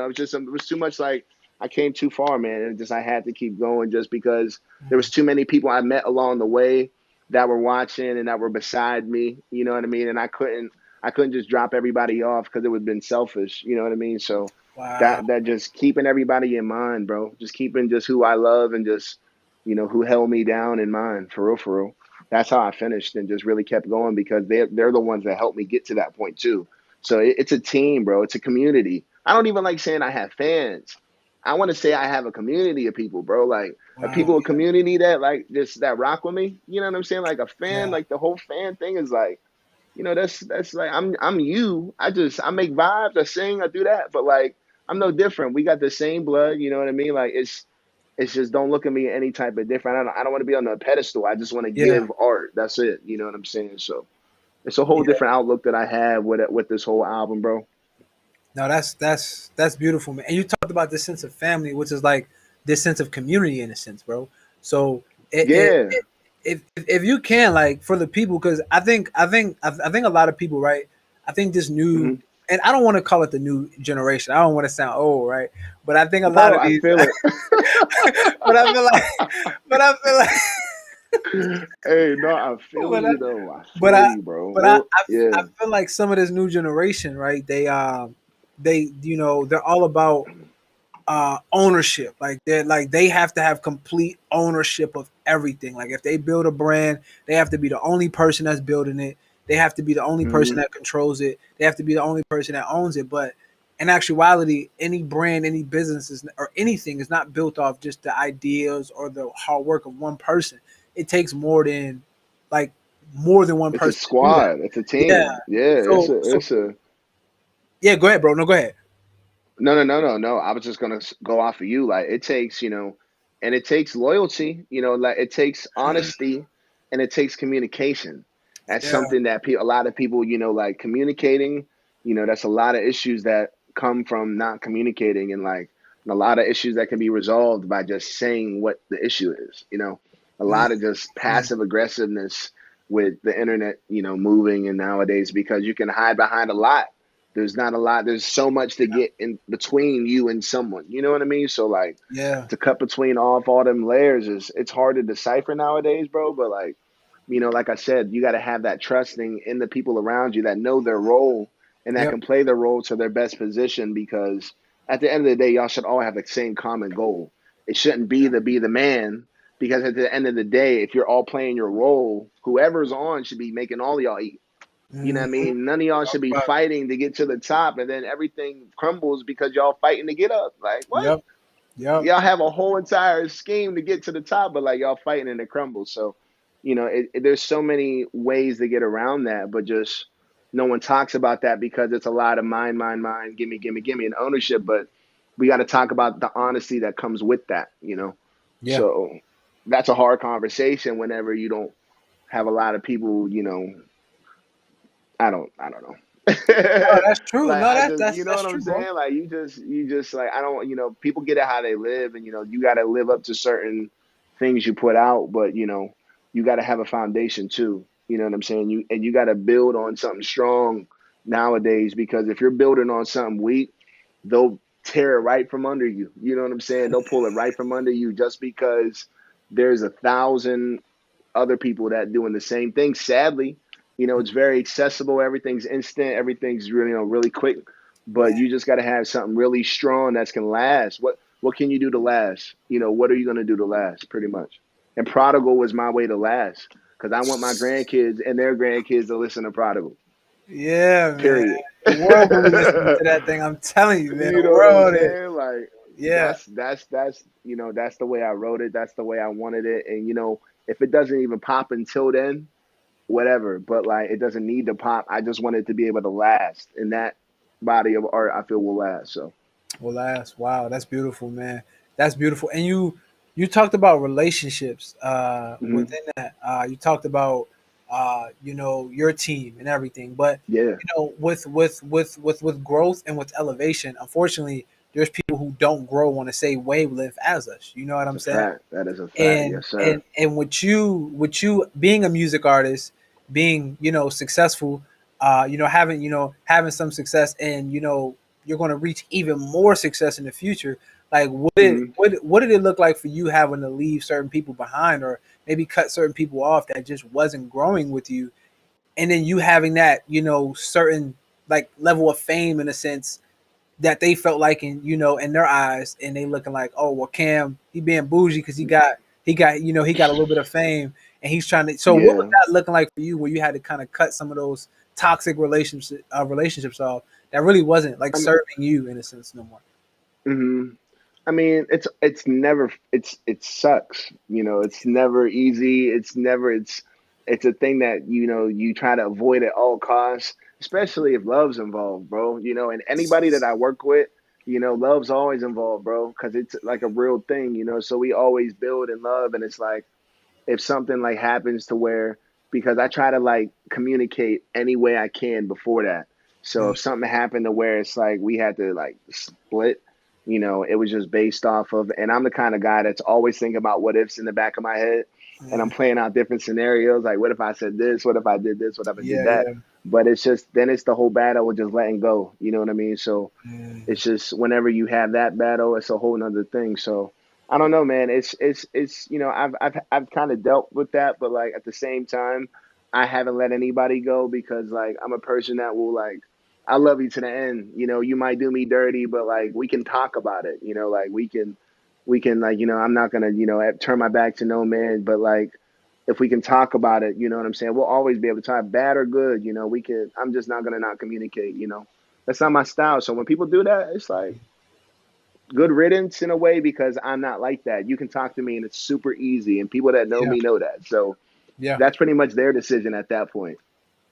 [SPEAKER 2] was too much. Like I came too far, man. And just I had to keep going just because there was too many people I met along the way that were watching and that were beside me. You know what I mean? And I couldn't just drop everybody off because it would have been selfish. You know what I mean? So
[SPEAKER 1] Wow.
[SPEAKER 2] that just keeping everybody in mind, bro. Just keeping just who I love and just who held me down in mind, for real, for real. That's how I finished and just really kept going because they're the ones that helped me get to that point too. So it's a team, bro. It's a community. I don't even like saying I have fans. I want to say I have a community of people, bro. Like a
[SPEAKER 1] Wow.
[SPEAKER 2] people, a community that like just that rock with me. You know what I'm saying? Like a fan,
[SPEAKER 1] Yeah.
[SPEAKER 2] like the whole fan thing is like, that's like I'm you. I make vibes, I sing, I do that, but like I'm no different. We got the same blood, you know what I mean? Like it's just don't look at me any type of different. I don't want to be on a pedestal. I just want to
[SPEAKER 1] Yeah.
[SPEAKER 2] give art. That's it. You know what I'm saying? So it's a whole
[SPEAKER 1] Yeah.
[SPEAKER 2] different outlook that I have with this whole album, bro.
[SPEAKER 1] No, that's beautiful, man. And you talked about this sense of family, which is like this sense of community in a sense, bro. So
[SPEAKER 2] Yeah.
[SPEAKER 1] if you can, like, for the people, because I think a lot of people, right? I think this new,
[SPEAKER 2] Hmm.
[SPEAKER 1] and I don't want to call it the new generation. I don't want to sound old, right? But I think a lot
[SPEAKER 2] Bro,
[SPEAKER 1] of
[SPEAKER 2] I
[SPEAKER 1] these,
[SPEAKER 2] feel it.
[SPEAKER 1] but I feel like, but I feel like,
[SPEAKER 2] Hey, no, I feel
[SPEAKER 1] but I,
[SPEAKER 2] you though. I
[SPEAKER 1] but
[SPEAKER 2] feel
[SPEAKER 1] I,
[SPEAKER 2] you, bro.
[SPEAKER 1] but I,
[SPEAKER 2] Real,
[SPEAKER 1] I
[SPEAKER 2] yeah.
[SPEAKER 1] feel like some of this new generation, right? They, they're all about ownership. Like they have to have complete ownership of everything. Like if they build a brand, they have to be the only person that's building it. They have to be the only person
[SPEAKER 2] Hmm.
[SPEAKER 1] that controls it. They have to be the only person that owns it. But in actuality, any brand, any business or anything is not built off just the ideas or the hard work of one person. It takes like more than one
[SPEAKER 2] It's a
[SPEAKER 1] person to do that.
[SPEAKER 2] squad. It's a
[SPEAKER 1] Yeah.
[SPEAKER 2] team. Yeah,
[SPEAKER 1] So
[SPEAKER 2] it's a
[SPEAKER 1] yeah, go ahead, bro. No, go ahead.
[SPEAKER 2] no, no, no, no, no. I was just gonna go off of you. Like it takes, and it takes loyalty. Like it takes honesty, and it takes communication. That's
[SPEAKER 1] Yeah.
[SPEAKER 2] something that a lot of people, like communicating. That's a lot of issues that come from not communicating, and a lot of issues that can be resolved by just saying what the issue is. A
[SPEAKER 1] Mm,
[SPEAKER 2] lot of just
[SPEAKER 1] mm.
[SPEAKER 2] passive aggressiveness with the internet, moving and nowadays because you can hide behind a lot. There's not a lot. There's so much to get in between you and someone. You know what I mean? So like
[SPEAKER 1] Yeah.
[SPEAKER 2] to cut between all them layers it's hard to decipher nowadays, bro. But like, like I said, you got to have that trusting in the people around you that know their role and that
[SPEAKER 1] Yep.
[SPEAKER 2] can play their role to their best position because at the end of the day, y'all should all have the same common goal. It shouldn't be to be the man because at the end of the day, if you're all playing your role, whoever's on should be making all y'all eat. You know what I
[SPEAKER 1] Mhm.
[SPEAKER 2] mean? None of y'all should
[SPEAKER 1] Talk
[SPEAKER 2] be
[SPEAKER 1] about it.
[SPEAKER 2] fighting to get to the top and then everything crumbles because y'all fighting to get up. Like, what?
[SPEAKER 1] Yep. Yep.
[SPEAKER 2] Y'all have a whole entire scheme to get to the top, but like y'all fighting and it crumbles. So, there's so many ways to get around that, but just no one talks about that because it's a lot of mine, gimme, gimme, gimme, and ownership. But we got to talk about the honesty that comes with that.
[SPEAKER 1] Yeah.
[SPEAKER 2] So that's a hard conversation whenever you don't have a lot of people. I don't know.
[SPEAKER 1] No, that's true.
[SPEAKER 2] Like
[SPEAKER 1] No,
[SPEAKER 2] I
[SPEAKER 1] that's
[SPEAKER 2] just,
[SPEAKER 1] that's
[SPEAKER 2] you know
[SPEAKER 1] that's
[SPEAKER 2] what I'm
[SPEAKER 1] true, bro.
[SPEAKER 2] saying? Like you just like I don't, people get it how they live, and you got to live up to certain things you put out, but you got to have a foundation too. You know what I'm saying? You got to build on something strong nowadays because if you're building on something weak, they'll tear it right from under you. You know what I'm saying? They'll pull it right from under you just because there's 1,000 other people that doing the same thing. Sadly, it's very accessible. Everything's instant. Everything's really, really quick. But you just got to have something really strong that's can last. What can you do to last? What are you going to do to last? Pretty much. And Prodigal was my way to last because I want my grandkids and their grandkids to listen to Prodigal.
[SPEAKER 1] Yeah, man.
[SPEAKER 2] Period.
[SPEAKER 1] The world will be listening to that thing. I'm telling you, man.
[SPEAKER 2] You
[SPEAKER 1] The
[SPEAKER 2] know what I'm
[SPEAKER 1] world is.
[SPEAKER 2] saying? Like
[SPEAKER 1] Yeah.
[SPEAKER 2] that's the way I wrote it. That's the way I wanted it. And if it doesn't even pop until then, whatever. But like it doesn't need to pop. I just want it to be able to last. And that body of art I feel will last. So
[SPEAKER 1] Well, wow. That's beautiful, man. That's beautiful. And you talked about relationships
[SPEAKER 2] mhm.
[SPEAKER 1] within that. You talked about your team and everything. But
[SPEAKER 2] Yeah,
[SPEAKER 1] with growth and with elevation, unfortunately, there's people who don't grow on the same wavelength as us. You know what
[SPEAKER 2] it's
[SPEAKER 1] I'm
[SPEAKER 2] a
[SPEAKER 1] saying?
[SPEAKER 2] fact. That is a fact.
[SPEAKER 1] and
[SPEAKER 2] Yes, sir.
[SPEAKER 1] and with you being a music artist, being successful, having some success, and you're going to reach even more success in the future. Like
[SPEAKER 2] Hmm.
[SPEAKER 1] what did it look like for you having to leave certain people behind, or maybe cut certain people off that just wasn't growing with you, and then you having that, certain like level of fame in a sense that they felt like in their eyes, and they looking like, oh well, Cam, he being bougie because he got a little bit of fame, and he's trying to. So what was
[SPEAKER 2] Yeah.
[SPEAKER 1] that looking like for you, where you had to kind of cut some of those toxic relationships off that really wasn't like
[SPEAKER 2] I mean,
[SPEAKER 1] serving you in a sense no more?
[SPEAKER 2] hmm I mean, it's never it sucks. It's never easy. It's a thing that you try to avoid at all costs, especially if love's involved, bro. And anybody that I work with, love's always involved, bro, because it's like a real thing. So we always build in love, and it's like if something like happens to where because I try to like communicate any way I can before that. So
[SPEAKER 1] Mm,
[SPEAKER 2] if something happened to where it's like we had to like split, it was just based off of and I'm the kind of guy that's always thinking about what ifs in the back of my head and I'm
[SPEAKER 1] mm,
[SPEAKER 2] playing out different scenarios like what if I said this, what if I did this, what if I did
[SPEAKER 1] yeah,
[SPEAKER 2] that.
[SPEAKER 1] yeah.
[SPEAKER 2] But it's just then it's the whole battle with just letting go. You know what I mean? So
[SPEAKER 1] Mm,
[SPEAKER 2] it's just whenever you have that battle, it's a whole nother thing. So I don't know, man. It's I've kind of dealt with that, but like at the same time, I haven't let anybody go because like I'm a person that will like I love you to the end. You might do me dirty, but like we can talk about it. Like we can like I'm not gonna turn my back to no man, but like if we can talk about it, you know what I'm saying? We'll always be able to talk bad or good. We can. I'm just not gonna not communicate. That's not my style. So when people do that, it's like good riddance in a way because I'm not like that. You can talk to me and it's super easy, and people that know
[SPEAKER 1] yeah,
[SPEAKER 2] me know that. So
[SPEAKER 1] yeah,
[SPEAKER 2] that's pretty much their decision at that point.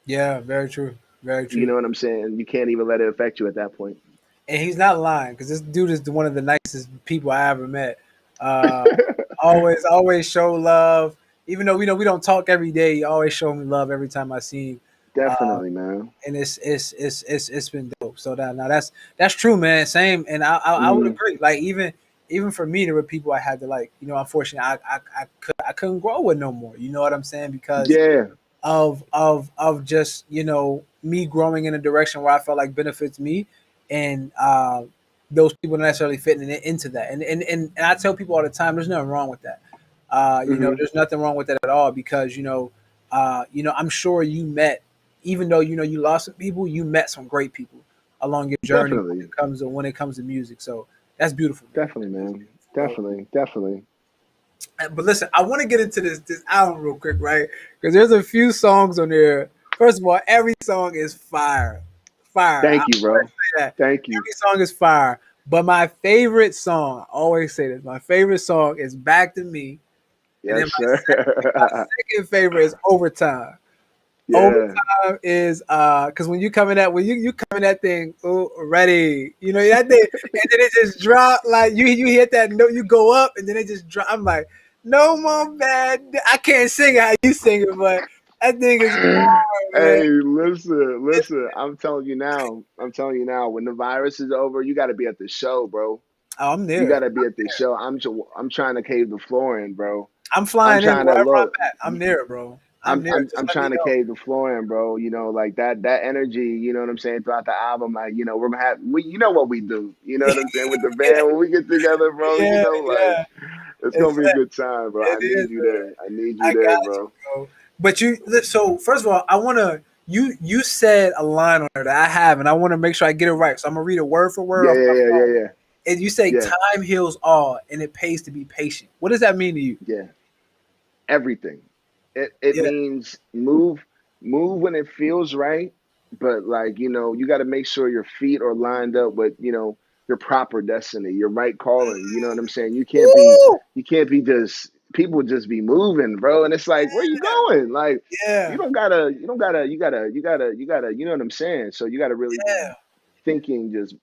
[SPEAKER 1] yeah. Very true. Very
[SPEAKER 2] You
[SPEAKER 1] true.
[SPEAKER 2] know what I'm saying? You can't even let it affect you at that point.
[SPEAKER 1] And he's not lying because this dude is one of the nicest people I ever met. Uh, always show love, even though we don't talk every day. He always show me love every time I see him, uh,
[SPEAKER 2] Definitely, man.
[SPEAKER 1] and it's been dope. So that now that's true, man. Same, and I would
[SPEAKER 2] Mm,
[SPEAKER 1] agree. Like even for me, there were people I had to like. Unfortunately, I couldn't grow with no more. You know what I'm saying? Because
[SPEAKER 2] yeah,
[SPEAKER 1] of just me growing in a direction where I felt like benefits me, and those people not necessarily fitting into that. And I tell people all the time, there's nothing wrong with that.
[SPEAKER 2] hmm
[SPEAKER 1] There's nothing wrong with that at all because I'm sure you met, even though you lost some people, you met some great people along your journey
[SPEAKER 2] definitely,
[SPEAKER 1] when it comes to music. So that's beautiful, man.
[SPEAKER 2] definitely,
[SPEAKER 1] That's
[SPEAKER 2] man.
[SPEAKER 1] beautiful, bro.
[SPEAKER 2] Definitely, definitely.
[SPEAKER 1] But listen, I want to get into this album real quick, right? Because there's a few songs on there. First of all, every song is fire, fire. I
[SPEAKER 2] Thank you,
[SPEAKER 1] always
[SPEAKER 2] bro.
[SPEAKER 1] say that
[SPEAKER 2] Thank you.
[SPEAKER 1] every song is fire. But my favorite song, I always say this, my favorite song is "Back to Me," and then
[SPEAKER 2] Yes,
[SPEAKER 1] my
[SPEAKER 2] sir.
[SPEAKER 1] second favorite is "Overtime."
[SPEAKER 2] yeah.
[SPEAKER 1] Overtime is because when you come in that when you come in that thing, oh, ready, that thing, and then it just drop like you hit that note, you go up, and then it just drop. I'm like, no more bad. I can't sing it how you sing it, but that thing is hard, man.
[SPEAKER 2] Hey, listen, listen. I'm telling you now. I'm telling you now. When the virus is over, you got to be at the show, bro.
[SPEAKER 1] Oh, I'm
[SPEAKER 2] You
[SPEAKER 1] there.
[SPEAKER 2] got to be at the show. I'm trying to cave the floor in, bro.
[SPEAKER 1] I'm
[SPEAKER 2] I'm
[SPEAKER 1] flying in
[SPEAKER 2] trying to
[SPEAKER 1] wherever I'm
[SPEAKER 2] look.
[SPEAKER 1] at. I'm there, bro. I'm
[SPEAKER 2] I'm
[SPEAKER 1] there.
[SPEAKER 2] I'm
[SPEAKER 1] Just
[SPEAKER 2] I'm
[SPEAKER 1] let me
[SPEAKER 2] trying to
[SPEAKER 1] know.
[SPEAKER 2] cave the floor in, bro. Like that energy. You know what I'm saying throughout the album. Like you know what we do. You know what I'm saying with the band when we get together, bro.
[SPEAKER 1] Yeah,
[SPEAKER 2] Like
[SPEAKER 1] yeah.
[SPEAKER 2] it's
[SPEAKER 1] It's
[SPEAKER 2] gonna be a good time, bro.
[SPEAKER 1] it
[SPEAKER 2] I
[SPEAKER 1] is,
[SPEAKER 2] need you
[SPEAKER 1] man.
[SPEAKER 2] there. I need you
[SPEAKER 1] I
[SPEAKER 2] there,
[SPEAKER 1] got you,
[SPEAKER 2] bro.
[SPEAKER 1] bro. But so first of all, I want to you said a line on there that I have, and I want to make sure I get it right. So I'm gonna read it word for word
[SPEAKER 2] Yeah,
[SPEAKER 1] off
[SPEAKER 2] yeah,
[SPEAKER 1] my
[SPEAKER 2] yeah,
[SPEAKER 1] phone.
[SPEAKER 2] yeah, yeah,
[SPEAKER 1] And you say
[SPEAKER 2] yeah,
[SPEAKER 1] time heals all, and it pays to be patient. What does that mean to you?
[SPEAKER 2] yeah. Everything. It
[SPEAKER 1] Yeah,
[SPEAKER 2] means move when it feels right, but like you got to make sure your feet are lined up with your proper destiny, your right calling. You know what I'm saying?
[SPEAKER 1] woo,
[SPEAKER 2] You can't be just people just be moving, bro. And it's like, where you going? Like you
[SPEAKER 1] yeah,
[SPEAKER 2] don't gotta you don't gotta you gotta you know what I'm saying? So you gotta really be
[SPEAKER 1] yeah.
[SPEAKER 2] thinking just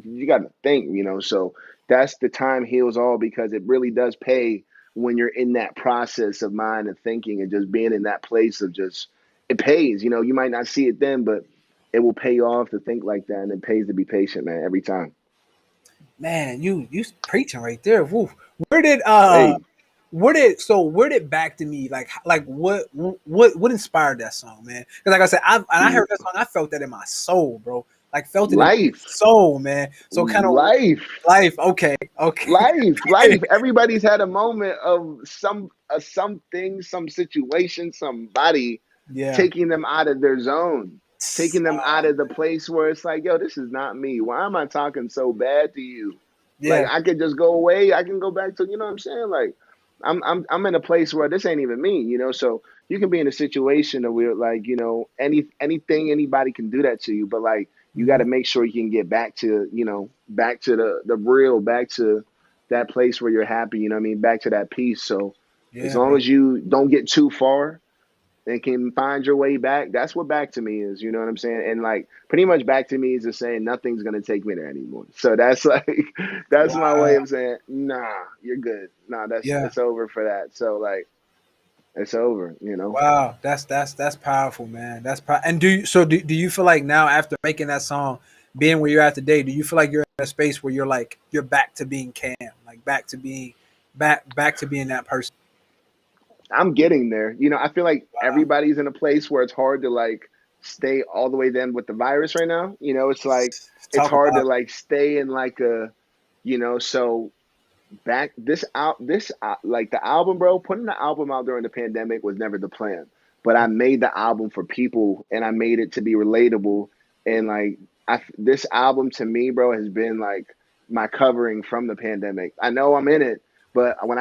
[SPEAKER 2] you gotta think, so that's the time heals all because it really does pay when you're in that process of mind and thinking and just being in that place of just it pays. You might not see it then, but it will pay off to think like that, and it pays to be patient, man, every time.
[SPEAKER 1] Man, you preaching right there. Woo. Where did
[SPEAKER 2] Hey,
[SPEAKER 1] where did back to me like what inspired that song, man? Because like I said, I heard that song, I felt that in my soul, bro. Like felt it in my
[SPEAKER 2] life,
[SPEAKER 1] soul, man. So kind of
[SPEAKER 2] life,
[SPEAKER 1] life. Okay, okay.
[SPEAKER 2] life. Everybody's had a moment of something, some situation, somebody
[SPEAKER 1] Yeah.
[SPEAKER 2] taking them out of their zone, taking them out
[SPEAKER 1] Oh,
[SPEAKER 2] of the place where it's like, yo, this is not me. Why am I talking so bad to you? Like,
[SPEAKER 1] yeah.
[SPEAKER 2] I could just go away. I can go back to, you know what I'm saying? Like, I'm in a place where this ain't even me, you know. So you can be in a situation where, like, you know, anything, anybody can do that to you, but like, you got
[SPEAKER 1] Mhm.
[SPEAKER 2] to make sure you can get back to, you know, back to the real, back to that place where you're happy. You know what I mean? Back to that peace. So as
[SPEAKER 1] Yeah,
[SPEAKER 2] long
[SPEAKER 1] bro.
[SPEAKER 2] as you don't get too far and can find your way back, that's what back to me is. You know what I'm saying? And like, pretty much back to me is just saying nothing's gonna take me there anymore. So that's like, that's my way
[SPEAKER 1] Wow.
[SPEAKER 2] of saying, nah, you're good. Nah, that's
[SPEAKER 1] Yeah.
[SPEAKER 2] it's over for that. So like, it's over. You know.
[SPEAKER 1] Wow. That's powerful, man. That's and do you feel like now after making that song, being where you're at today, do you feel like you're in a space where you're back to being Cam, like back to being that person?
[SPEAKER 2] I'm getting there. You know, I feel like
[SPEAKER 1] Wow.
[SPEAKER 2] everybody's in a place where it's hard to like stay all the way then with the virus right now. You know, it's like it's
[SPEAKER 1] Talk
[SPEAKER 2] hard to
[SPEAKER 1] about
[SPEAKER 2] like stay in like a, you know, so back this like the album, bro, putting the album out during the pandemic was never the plan. But I
[SPEAKER 1] it.
[SPEAKER 2] made the album for people and I made it to be relatable and like this album to me, bro, has been like my covering from the pandemic. I know I'm in it, but when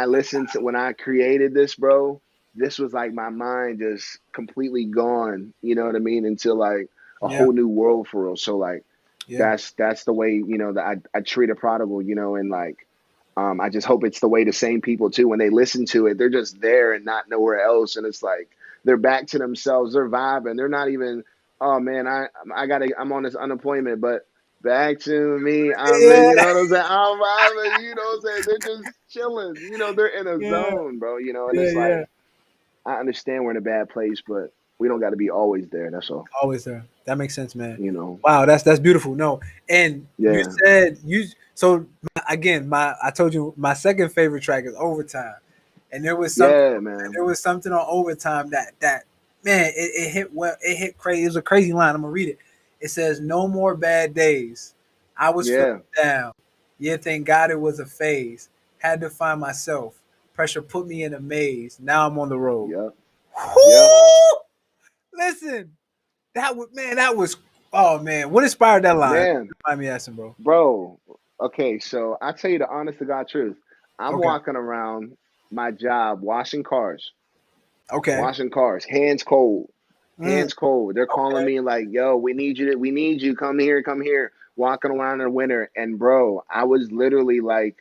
[SPEAKER 2] I created this, bro, this was like my mind just completely gone, you know what I mean, until like a
[SPEAKER 1] Yeah.
[SPEAKER 2] whole new world for real. So like
[SPEAKER 1] Yeah.
[SPEAKER 2] that's the way, you know, that I treat a prodigal, you know, and like I just hope it's the way the same people too. When they listen to it, they're just there and not nowhere else, and it's like they're back to themselves. They're vibing. They're not even. Oh man, I'm on this unemployment, but back to me. I'm in.
[SPEAKER 1] Yeah.
[SPEAKER 2] You know what I'm saying? I'm vibing. You know what I'm saying? They're just chilling. You know, they're in a
[SPEAKER 1] Yeah.
[SPEAKER 2] zone, bro. You know, and
[SPEAKER 1] Yeah.
[SPEAKER 2] it's
[SPEAKER 1] Yeah.
[SPEAKER 2] like I understand we're in a bad place, but we don't got to be always there. That's all.
[SPEAKER 1] Always there. That makes sense, man.
[SPEAKER 2] You know.
[SPEAKER 1] Wow, that's beautiful. No, and you
[SPEAKER 2] Yeah.
[SPEAKER 1] said you so again. My I told you my second favorite track is Overtime, and
[SPEAKER 2] Yeah, man.
[SPEAKER 1] there was something on Overtime that man it hit well. It hit crazy. It was a crazy line. I'm gonna read it. It says, "No more bad days. I was feeling
[SPEAKER 2] Yeah.
[SPEAKER 1] down. Yeah, thank God it was a phase. Had to find myself. Pressure put me in a maze. Now I'm on the road."
[SPEAKER 2] Yep. Yep.
[SPEAKER 1] Whoo! Listen, that was oh man, what inspired that line?
[SPEAKER 2] Man.
[SPEAKER 1] Mind me asking, bro.
[SPEAKER 2] Bro, okay, so I tell you the honest to God truth. I'm
[SPEAKER 1] Okay.
[SPEAKER 2] walking around my job
[SPEAKER 1] Okay.
[SPEAKER 2] washing cars, hands cold,
[SPEAKER 1] Mm,
[SPEAKER 2] hands cold. They're calling
[SPEAKER 1] okay.
[SPEAKER 2] me like, yo, we need you, come here, walking around in the winter. And bro, I was literally like,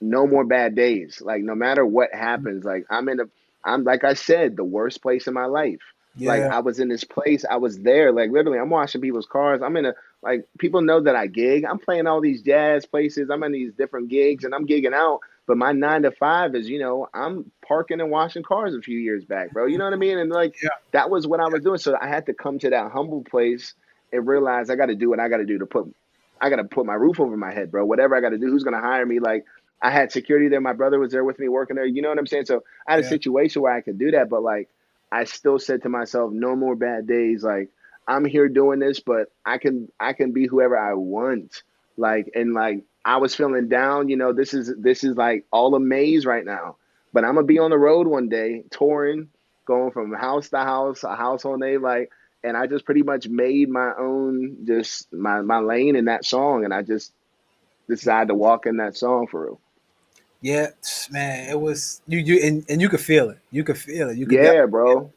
[SPEAKER 2] no more bad days. Like no matter what happens, like I'm like I said, the worst place in my life. Like
[SPEAKER 1] Yeah.
[SPEAKER 2] I was in this place, I was there, like literally I'm washing people's cars. I'm in a like people know that I gig. I'm playing all these jazz places. I'm in these different gigs and I'm gigging out. But my 9 to 5 is, you know, I'm parking and washing cars a few years back, bro. You know what I mean? And like
[SPEAKER 1] Yeah.
[SPEAKER 2] that was what I was doing. So I had to come to that humble place and realize I got to do what I got to do to put I got to put my roof over my head, bro. Whatever I got to do, who's going to hire me? Like I had security there. My brother was there with me working there. You know what I'm saying? So I had a
[SPEAKER 1] Yeah.
[SPEAKER 2] situation where I could do that, but like I still said to myself, no more bad days. Like I'm here doing this, but I can be whoever I want. Like and like I was feeling down, you know, this is like all a maze right now. But I'm gonna be on the road one day, touring, going from house to house, a household name, like and I just pretty much made my own just my lane in that song and I just decided to walk in that song for real.
[SPEAKER 1] Yeah, man, it was you and you could feel it. You could feel it. You could
[SPEAKER 2] Yeah,
[SPEAKER 1] definitely feel it.
[SPEAKER 2] bro.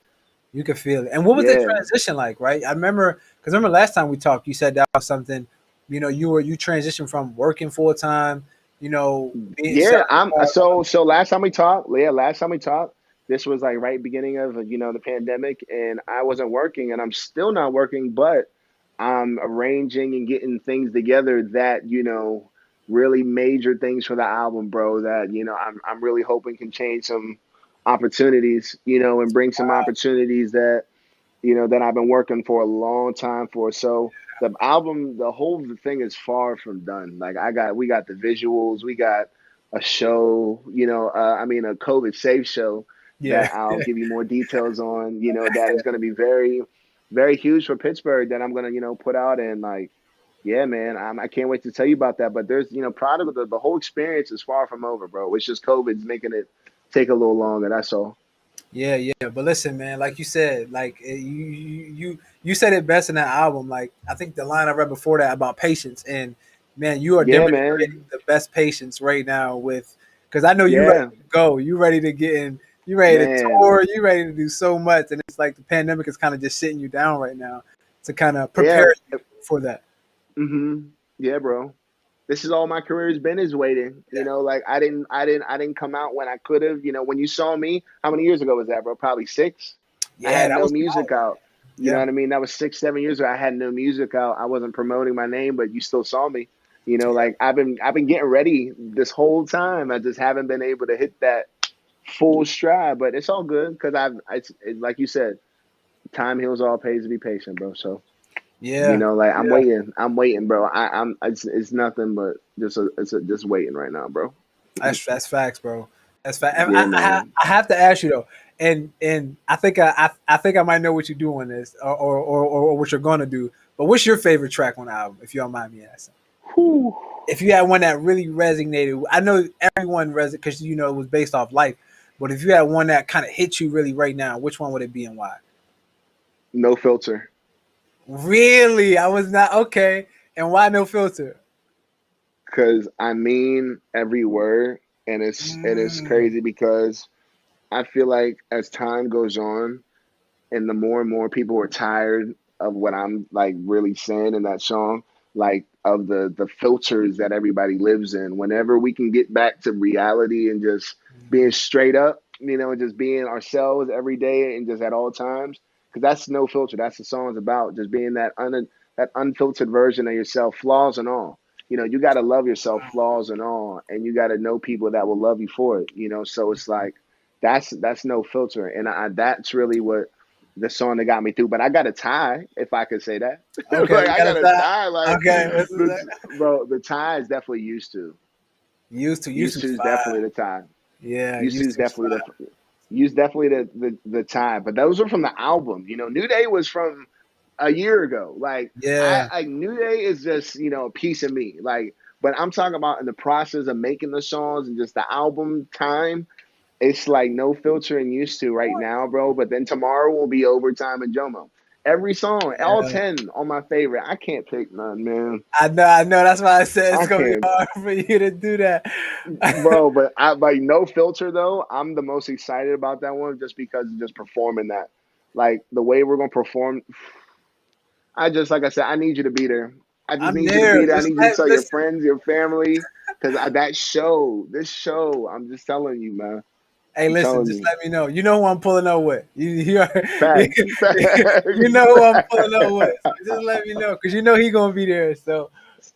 [SPEAKER 1] You could feel it. And what was the
[SPEAKER 2] Yeah.
[SPEAKER 1] transition like, right? I remember because remember last time we talked, you said that was something, you transitioned from working full time, being
[SPEAKER 2] Yeah,
[SPEAKER 1] selling
[SPEAKER 2] I'm
[SPEAKER 1] cars.
[SPEAKER 2] so last time we talked, yeah, last time we talked, this was like right beginning of, you know, the pandemic and I wasn't working and I'm still not working, but I'm arranging and getting things together that, you know, really major things for the album, bro, that, you know, I'm really hoping can change some opportunities, you know, and bring some opportunities that you know, that I've been working for a long time for. So the album, the whole thing is far from done. Like we got the visuals, we got a show, you know, I mean, a COVID safe show
[SPEAKER 1] Yeah.
[SPEAKER 2] that I'll give you more details on, you know, that is going to be very, very huge for Pittsburgh that I'm going to, you know, put out and like, yeah, man, I can't wait to tell you about that. But there's, you know, Prodigal, the whole experience is far from over, bro. It's just COVID's making it take a little longer. That's all.
[SPEAKER 1] Yeah, yeah. But listen, man, like you said, like you said it best in that album. Like I think the line I read before that about patience, and man, you are
[SPEAKER 2] Yeah,
[SPEAKER 1] demonstrating
[SPEAKER 2] man.
[SPEAKER 1] the best patience right now with, because I know you ready
[SPEAKER 2] Yeah,
[SPEAKER 1] to go, you ready to get in, you ready to
[SPEAKER 2] man.
[SPEAKER 1] tour, you ready to do so much, and it's like the pandemic is kind of just sitting you down right now to kind of
[SPEAKER 2] Yeah.
[SPEAKER 1] prepare you for that.
[SPEAKER 2] Mm-hmm. Yeah, bro. This is all my career has been is waiting.
[SPEAKER 1] Yeah,
[SPEAKER 2] Like I didn't come out when I could have. When you saw me, how many years ago was that, bro? Probably six. I
[SPEAKER 1] yeah,
[SPEAKER 2] had
[SPEAKER 1] that
[SPEAKER 2] no
[SPEAKER 1] was
[SPEAKER 2] music out. You know
[SPEAKER 1] yeah,
[SPEAKER 2] what I mean? That was 6, 7 years ago. I had no music out. I wasn't promoting my name, but you still saw me.
[SPEAKER 1] yeah,
[SPEAKER 2] Like I've been getting ready this whole time. I just haven't been able to hit that full stride, but it's all good because like you said, time heals all, pays to be patient, bro. So
[SPEAKER 1] yeah,
[SPEAKER 2] like
[SPEAKER 1] yeah.
[SPEAKER 2] I'm waiting, bro. It's nothing but just waiting right now, bro.
[SPEAKER 1] That's facts, bro. That's fact. And
[SPEAKER 2] Yeah, man.
[SPEAKER 1] I have to ask you though, and I think I think I might know what you're doing this, or what you're gonna do. But what's your favorite track on the album, if you don't mind me asking?
[SPEAKER 2] Whew.
[SPEAKER 1] If you had one that really resonated, I know everyone resonated because it was based off life. But if you had one that kind of hit you really right now, which one would it be and why?
[SPEAKER 2] No filter.
[SPEAKER 1] Really, I was not okay. And why no filter?
[SPEAKER 2] Because I mean every word, and it's
[SPEAKER 1] Mm,
[SPEAKER 2] crazy because I feel like as time goes on, and the more and more people are tired of what I'm like really saying in that song, like of the filters that everybody lives in. Whenever we can get back to reality and just being straight up, and just being ourselves every day and just at all times, because that's no filter. That's the song's about, just being that unfiltered version of yourself, flaws and all. You got to love yourself, flaws and all, and you got to know people that will love you for it. So it's like that's no filter, and that's really what the song that got me through. But I got a tie, if I could say that.
[SPEAKER 1] okay,
[SPEAKER 2] Like
[SPEAKER 1] you
[SPEAKER 2] I
[SPEAKER 1] got a
[SPEAKER 2] got a
[SPEAKER 1] thought.
[SPEAKER 2] tie. Like
[SPEAKER 1] Okay, what's that?
[SPEAKER 2] the tie is definitely used to.
[SPEAKER 1] Used
[SPEAKER 2] Used
[SPEAKER 1] to
[SPEAKER 2] to is
[SPEAKER 1] fire.
[SPEAKER 2] definitely the tie.
[SPEAKER 1] Yeah,
[SPEAKER 2] Used to
[SPEAKER 1] used
[SPEAKER 2] is
[SPEAKER 1] to is
[SPEAKER 2] definitely
[SPEAKER 1] fire.
[SPEAKER 2] the tie. But those were from the album. New Day was from a year ago. Like
[SPEAKER 1] Yeah.
[SPEAKER 2] New Day is just a piece of me. Like, but I'm talking about in the process of making the songs and just the album time. It's like no filter and used to right now, bro. But then tomorrow will be overtime and Jomo. Every song, all
[SPEAKER 1] Yeah.
[SPEAKER 2] 10 on my favorite. I can't pick none, man.
[SPEAKER 1] I know, I know. That's why I said it's
[SPEAKER 2] I
[SPEAKER 1] gonna be
[SPEAKER 2] can't,
[SPEAKER 1] hard for you to do that.
[SPEAKER 2] bro. But I like no filter though. I'm the most excited about that one just because of just performing that. Like the way we're gonna perform. Like I said, I need you to be there. I just
[SPEAKER 1] I'm
[SPEAKER 2] need you to
[SPEAKER 1] there.
[SPEAKER 2] be there. I
[SPEAKER 1] Just
[SPEAKER 2] need you to tell your
[SPEAKER 1] listen.
[SPEAKER 2] friends, your family, because this show, I'm just telling you, man.
[SPEAKER 1] Hey,
[SPEAKER 2] I'm
[SPEAKER 1] listen.
[SPEAKER 2] telling
[SPEAKER 1] Just
[SPEAKER 2] you.
[SPEAKER 1] let me know. You know who I'm pulling up with.
[SPEAKER 2] Facts,
[SPEAKER 1] You
[SPEAKER 2] facts,
[SPEAKER 1] know who I'm pulling up with. So
[SPEAKER 2] facts.
[SPEAKER 1] just let me know because he gonna be there.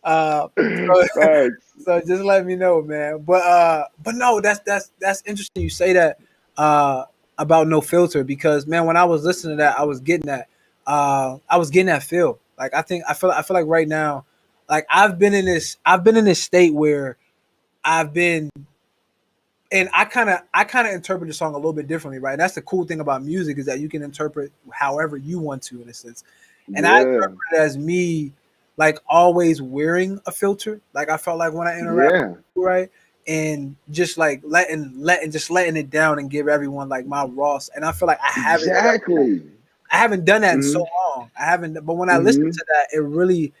[SPEAKER 1] Uh, so,
[SPEAKER 2] Facts.
[SPEAKER 1] so just let me know, man. But no, that's interesting. You say that uh about no filter because man, when I was listening to that, I was getting that feel. Like I feel like right now, like I've been in this state where I've been, and I kind of interpret the song a little bit differently, right? And that's the cool thing about music is that you can interpret however you want to in a sense. And I
[SPEAKER 2] Yeah,
[SPEAKER 1] interpret it as me like always wearing a filter. Like I felt like when I interact with
[SPEAKER 2] yeah,
[SPEAKER 1] people, right? And just like letting it down and give everyone like my Ross. And I feel like I haven't done that.
[SPEAKER 2] exactly.
[SPEAKER 1] I haven't done that in so
[SPEAKER 2] Hmm.
[SPEAKER 1] long. I haven't, but when I listened
[SPEAKER 2] Hmm.
[SPEAKER 1] to that, it really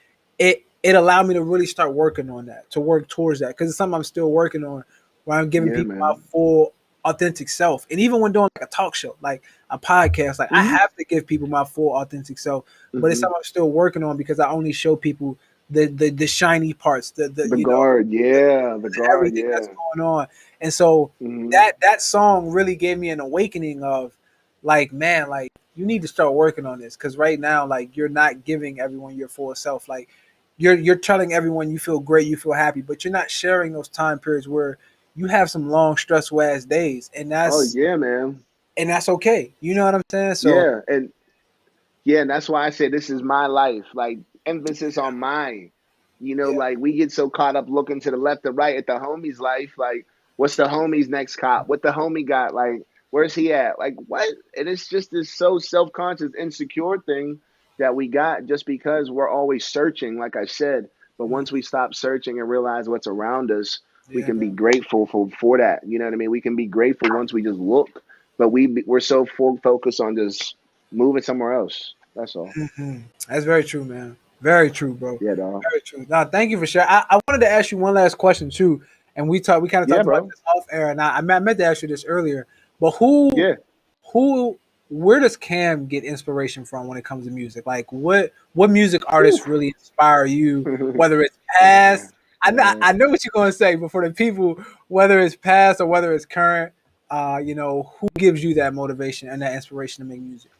[SPEAKER 1] it allowed me to really start working on that, to work towards that, because it's something I'm still working on, where I'm giving
[SPEAKER 2] Yeah,
[SPEAKER 1] people my
[SPEAKER 2] man.
[SPEAKER 1] full authentic self. And even when doing like a talk show, like a podcast, like I
[SPEAKER 2] Hmm.
[SPEAKER 1] have to give people my full authentic self. But it's
[SPEAKER 2] Hmm.
[SPEAKER 1] something I'm still working on because I only show people the shiny parts, the
[SPEAKER 2] The guard, yeah, the guard,
[SPEAKER 1] everything that's
[SPEAKER 2] yeah.
[SPEAKER 1] going on. And so
[SPEAKER 2] Hmm.
[SPEAKER 1] that song really gave me an awakening of like, man, like you need to start working on this because right now, like you're not giving everyone your full self. Like you're telling everyone you feel great, you feel happy, but you're not sharing those time periods where you have some long stressful ass days,
[SPEAKER 2] Oh yeah, man.
[SPEAKER 1] and that's okay. You know what I'm saying? So
[SPEAKER 2] Yeah, and that's why I say this is my life. Like emphasis on mine.
[SPEAKER 1] yeah,
[SPEAKER 2] Like we get so caught up looking to the left or right at the homie's life. Like, what's the homie's next cop? What the homie got? Like, where's he at? Like, what? And it's just this so self conscious, insecure thing that we got just because we're always searching, like I said. But once we stop searching and realize what's around us, we
[SPEAKER 1] yeah,
[SPEAKER 2] can be
[SPEAKER 1] man.
[SPEAKER 2] grateful for that. You know what I mean? We can be grateful once we just look. but we're so full focused on just moving somewhere else. That's all.
[SPEAKER 1] Mhm. That's very true, man. Very true, bro.
[SPEAKER 2] Yeah, dog.
[SPEAKER 1] Very true. Now, thank you for sharing. I wanted to ask you one last question too, and we kind of
[SPEAKER 2] Yeah,
[SPEAKER 1] talked about
[SPEAKER 2] bro.
[SPEAKER 1] this off air, and I meant to ask you this earlier. But who, where does Cam get inspiration from when it comes to music? Like, what music
[SPEAKER 2] Whew.
[SPEAKER 1] artists really inspire you? Whether it's past, I
[SPEAKER 2] Man,
[SPEAKER 1] know what you're going to say, but for the people, whether it's past or whether it's current, who gives you that motivation and that inspiration to make music?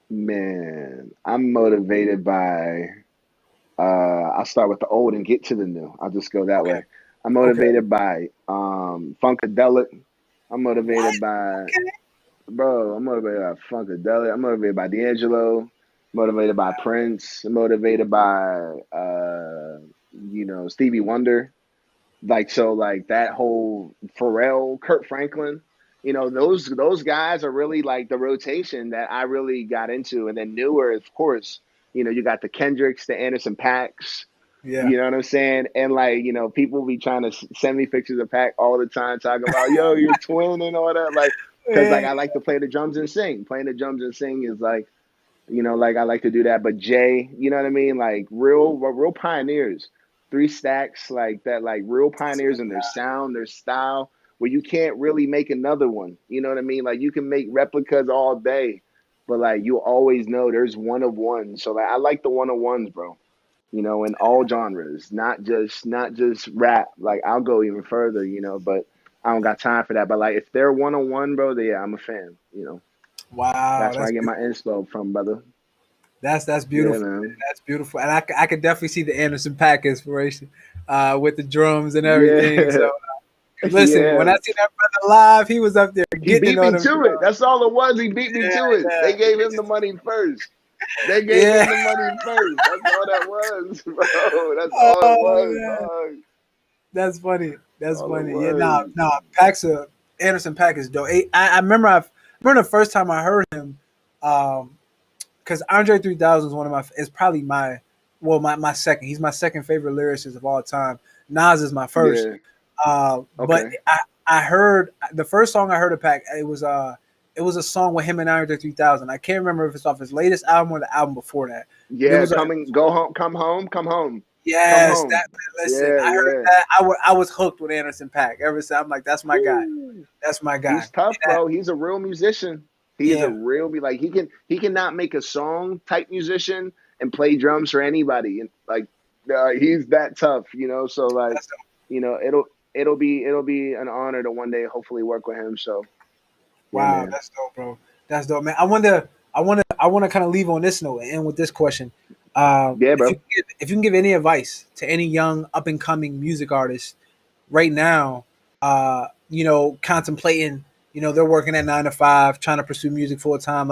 [SPEAKER 2] man, I'm motivated by. I'll start with the old and get to the new. I'll just go that
[SPEAKER 1] Okay,
[SPEAKER 2] way. I'm
[SPEAKER 1] okay.
[SPEAKER 2] motivated by Funkadelic. I'm
[SPEAKER 1] What?
[SPEAKER 2] motivated by
[SPEAKER 1] Okay.
[SPEAKER 2] bro. I'm motivated by Funkadelic. I'm motivated by D'Angelo. Motivated by Prince. I'm motivated by Stevie Wonder. Like so, like that whole Pharrell, Kurt Franklin. Those guys are really like the rotation that I really got into, and then newer, of course. You got the Kendricks, the Anderson Packs.
[SPEAKER 1] Yeah.
[SPEAKER 2] You know what I'm saying? And like, people be trying to send me pictures of Pac all the time, talking about, yo, you're twin and all that. Like, because like
[SPEAKER 1] Yeah.
[SPEAKER 2] I like to play the drums and sing. Playing the drums and sing is like, like I like to do that. But Jay, you know what I mean? Like real pioneers. Three Stacks, like that, like real pioneers in their sound, their style, where you can't really make another one. You know what I mean? Like you can make replicas all day, but like you always know there's one of one. So like I like the one of ones, bro. In all genres, not just rap. Like I'll go even further, but I don't got time for that. But like if they're one on one, bro, then yeah, I'm a fan.
[SPEAKER 1] Wow,
[SPEAKER 2] That's where I
[SPEAKER 1] that's
[SPEAKER 2] get my
[SPEAKER 1] beautiful.
[SPEAKER 2] inspo from, brother.
[SPEAKER 1] That's
[SPEAKER 2] Yeah,
[SPEAKER 1] beautiful.
[SPEAKER 2] man.
[SPEAKER 1] That's beautiful, and I could definitely see the Anderson Paak inspiration, with the drums and everything. So
[SPEAKER 2] Yeah,
[SPEAKER 1] listen, when
[SPEAKER 2] yeah.
[SPEAKER 1] I see that brother live, he was up there
[SPEAKER 2] He
[SPEAKER 1] getting it
[SPEAKER 2] beat
[SPEAKER 1] on
[SPEAKER 2] me
[SPEAKER 1] them
[SPEAKER 2] to it.
[SPEAKER 1] drums.
[SPEAKER 2] That's all it was. He beat me
[SPEAKER 1] Yeah,
[SPEAKER 2] to it.
[SPEAKER 1] yeah,
[SPEAKER 2] They gave him the money first. They gave
[SPEAKER 1] yeah.
[SPEAKER 2] him the money first. That's all that was, bro. That's all it
[SPEAKER 1] Oh
[SPEAKER 2] was,
[SPEAKER 1] man,
[SPEAKER 2] dog.
[SPEAKER 1] that's funny.
[SPEAKER 2] That's
[SPEAKER 1] That's
[SPEAKER 2] all it
[SPEAKER 1] funny. Yeah, no,
[SPEAKER 2] was.
[SPEAKER 1] no. Anderson Paak is dope. I remember the first time I heard him. Because Andre 3000 is is probably my second. He's my second favorite lyricist of all time. Nas is my first.
[SPEAKER 2] Yeah.
[SPEAKER 1] But
[SPEAKER 2] Okay.
[SPEAKER 1] I heard the first song I heard of Pac. It was a song with him and Andre 3000. I can't remember if it's off his latest album or the album before that. But it
[SPEAKER 2] Yeah,
[SPEAKER 1] was a
[SPEAKER 2] coming, go home, come home, come home, come
[SPEAKER 1] yes.
[SPEAKER 2] home.
[SPEAKER 1] Listen,
[SPEAKER 2] Yeah,
[SPEAKER 1] I heard
[SPEAKER 2] yeah.
[SPEAKER 1] that. I was hooked with Anderson Pack. Ever since I'm like, that's my guy.
[SPEAKER 2] Woo.
[SPEAKER 1] That's my guy.
[SPEAKER 2] He's tough,
[SPEAKER 1] And
[SPEAKER 2] bro. He's a real musician. He's a
[SPEAKER 1] yeah,
[SPEAKER 2] real be like he cannot make a song type musician and play drums for anybody. And like he's that tough. So like,
[SPEAKER 1] that's
[SPEAKER 2] it'll be an honor to one day hopefully work with him. So yeah,
[SPEAKER 1] wow.
[SPEAKER 2] man.
[SPEAKER 1] That's dope, bro. That's dope, man. I want to kind of leave on this note and end with this question.
[SPEAKER 2] Yeah,
[SPEAKER 1] If
[SPEAKER 2] bro.
[SPEAKER 1] if you can give any advice to any young up and coming music artist right now, contemplating, they're working at 9 to 5, trying to pursue music full time.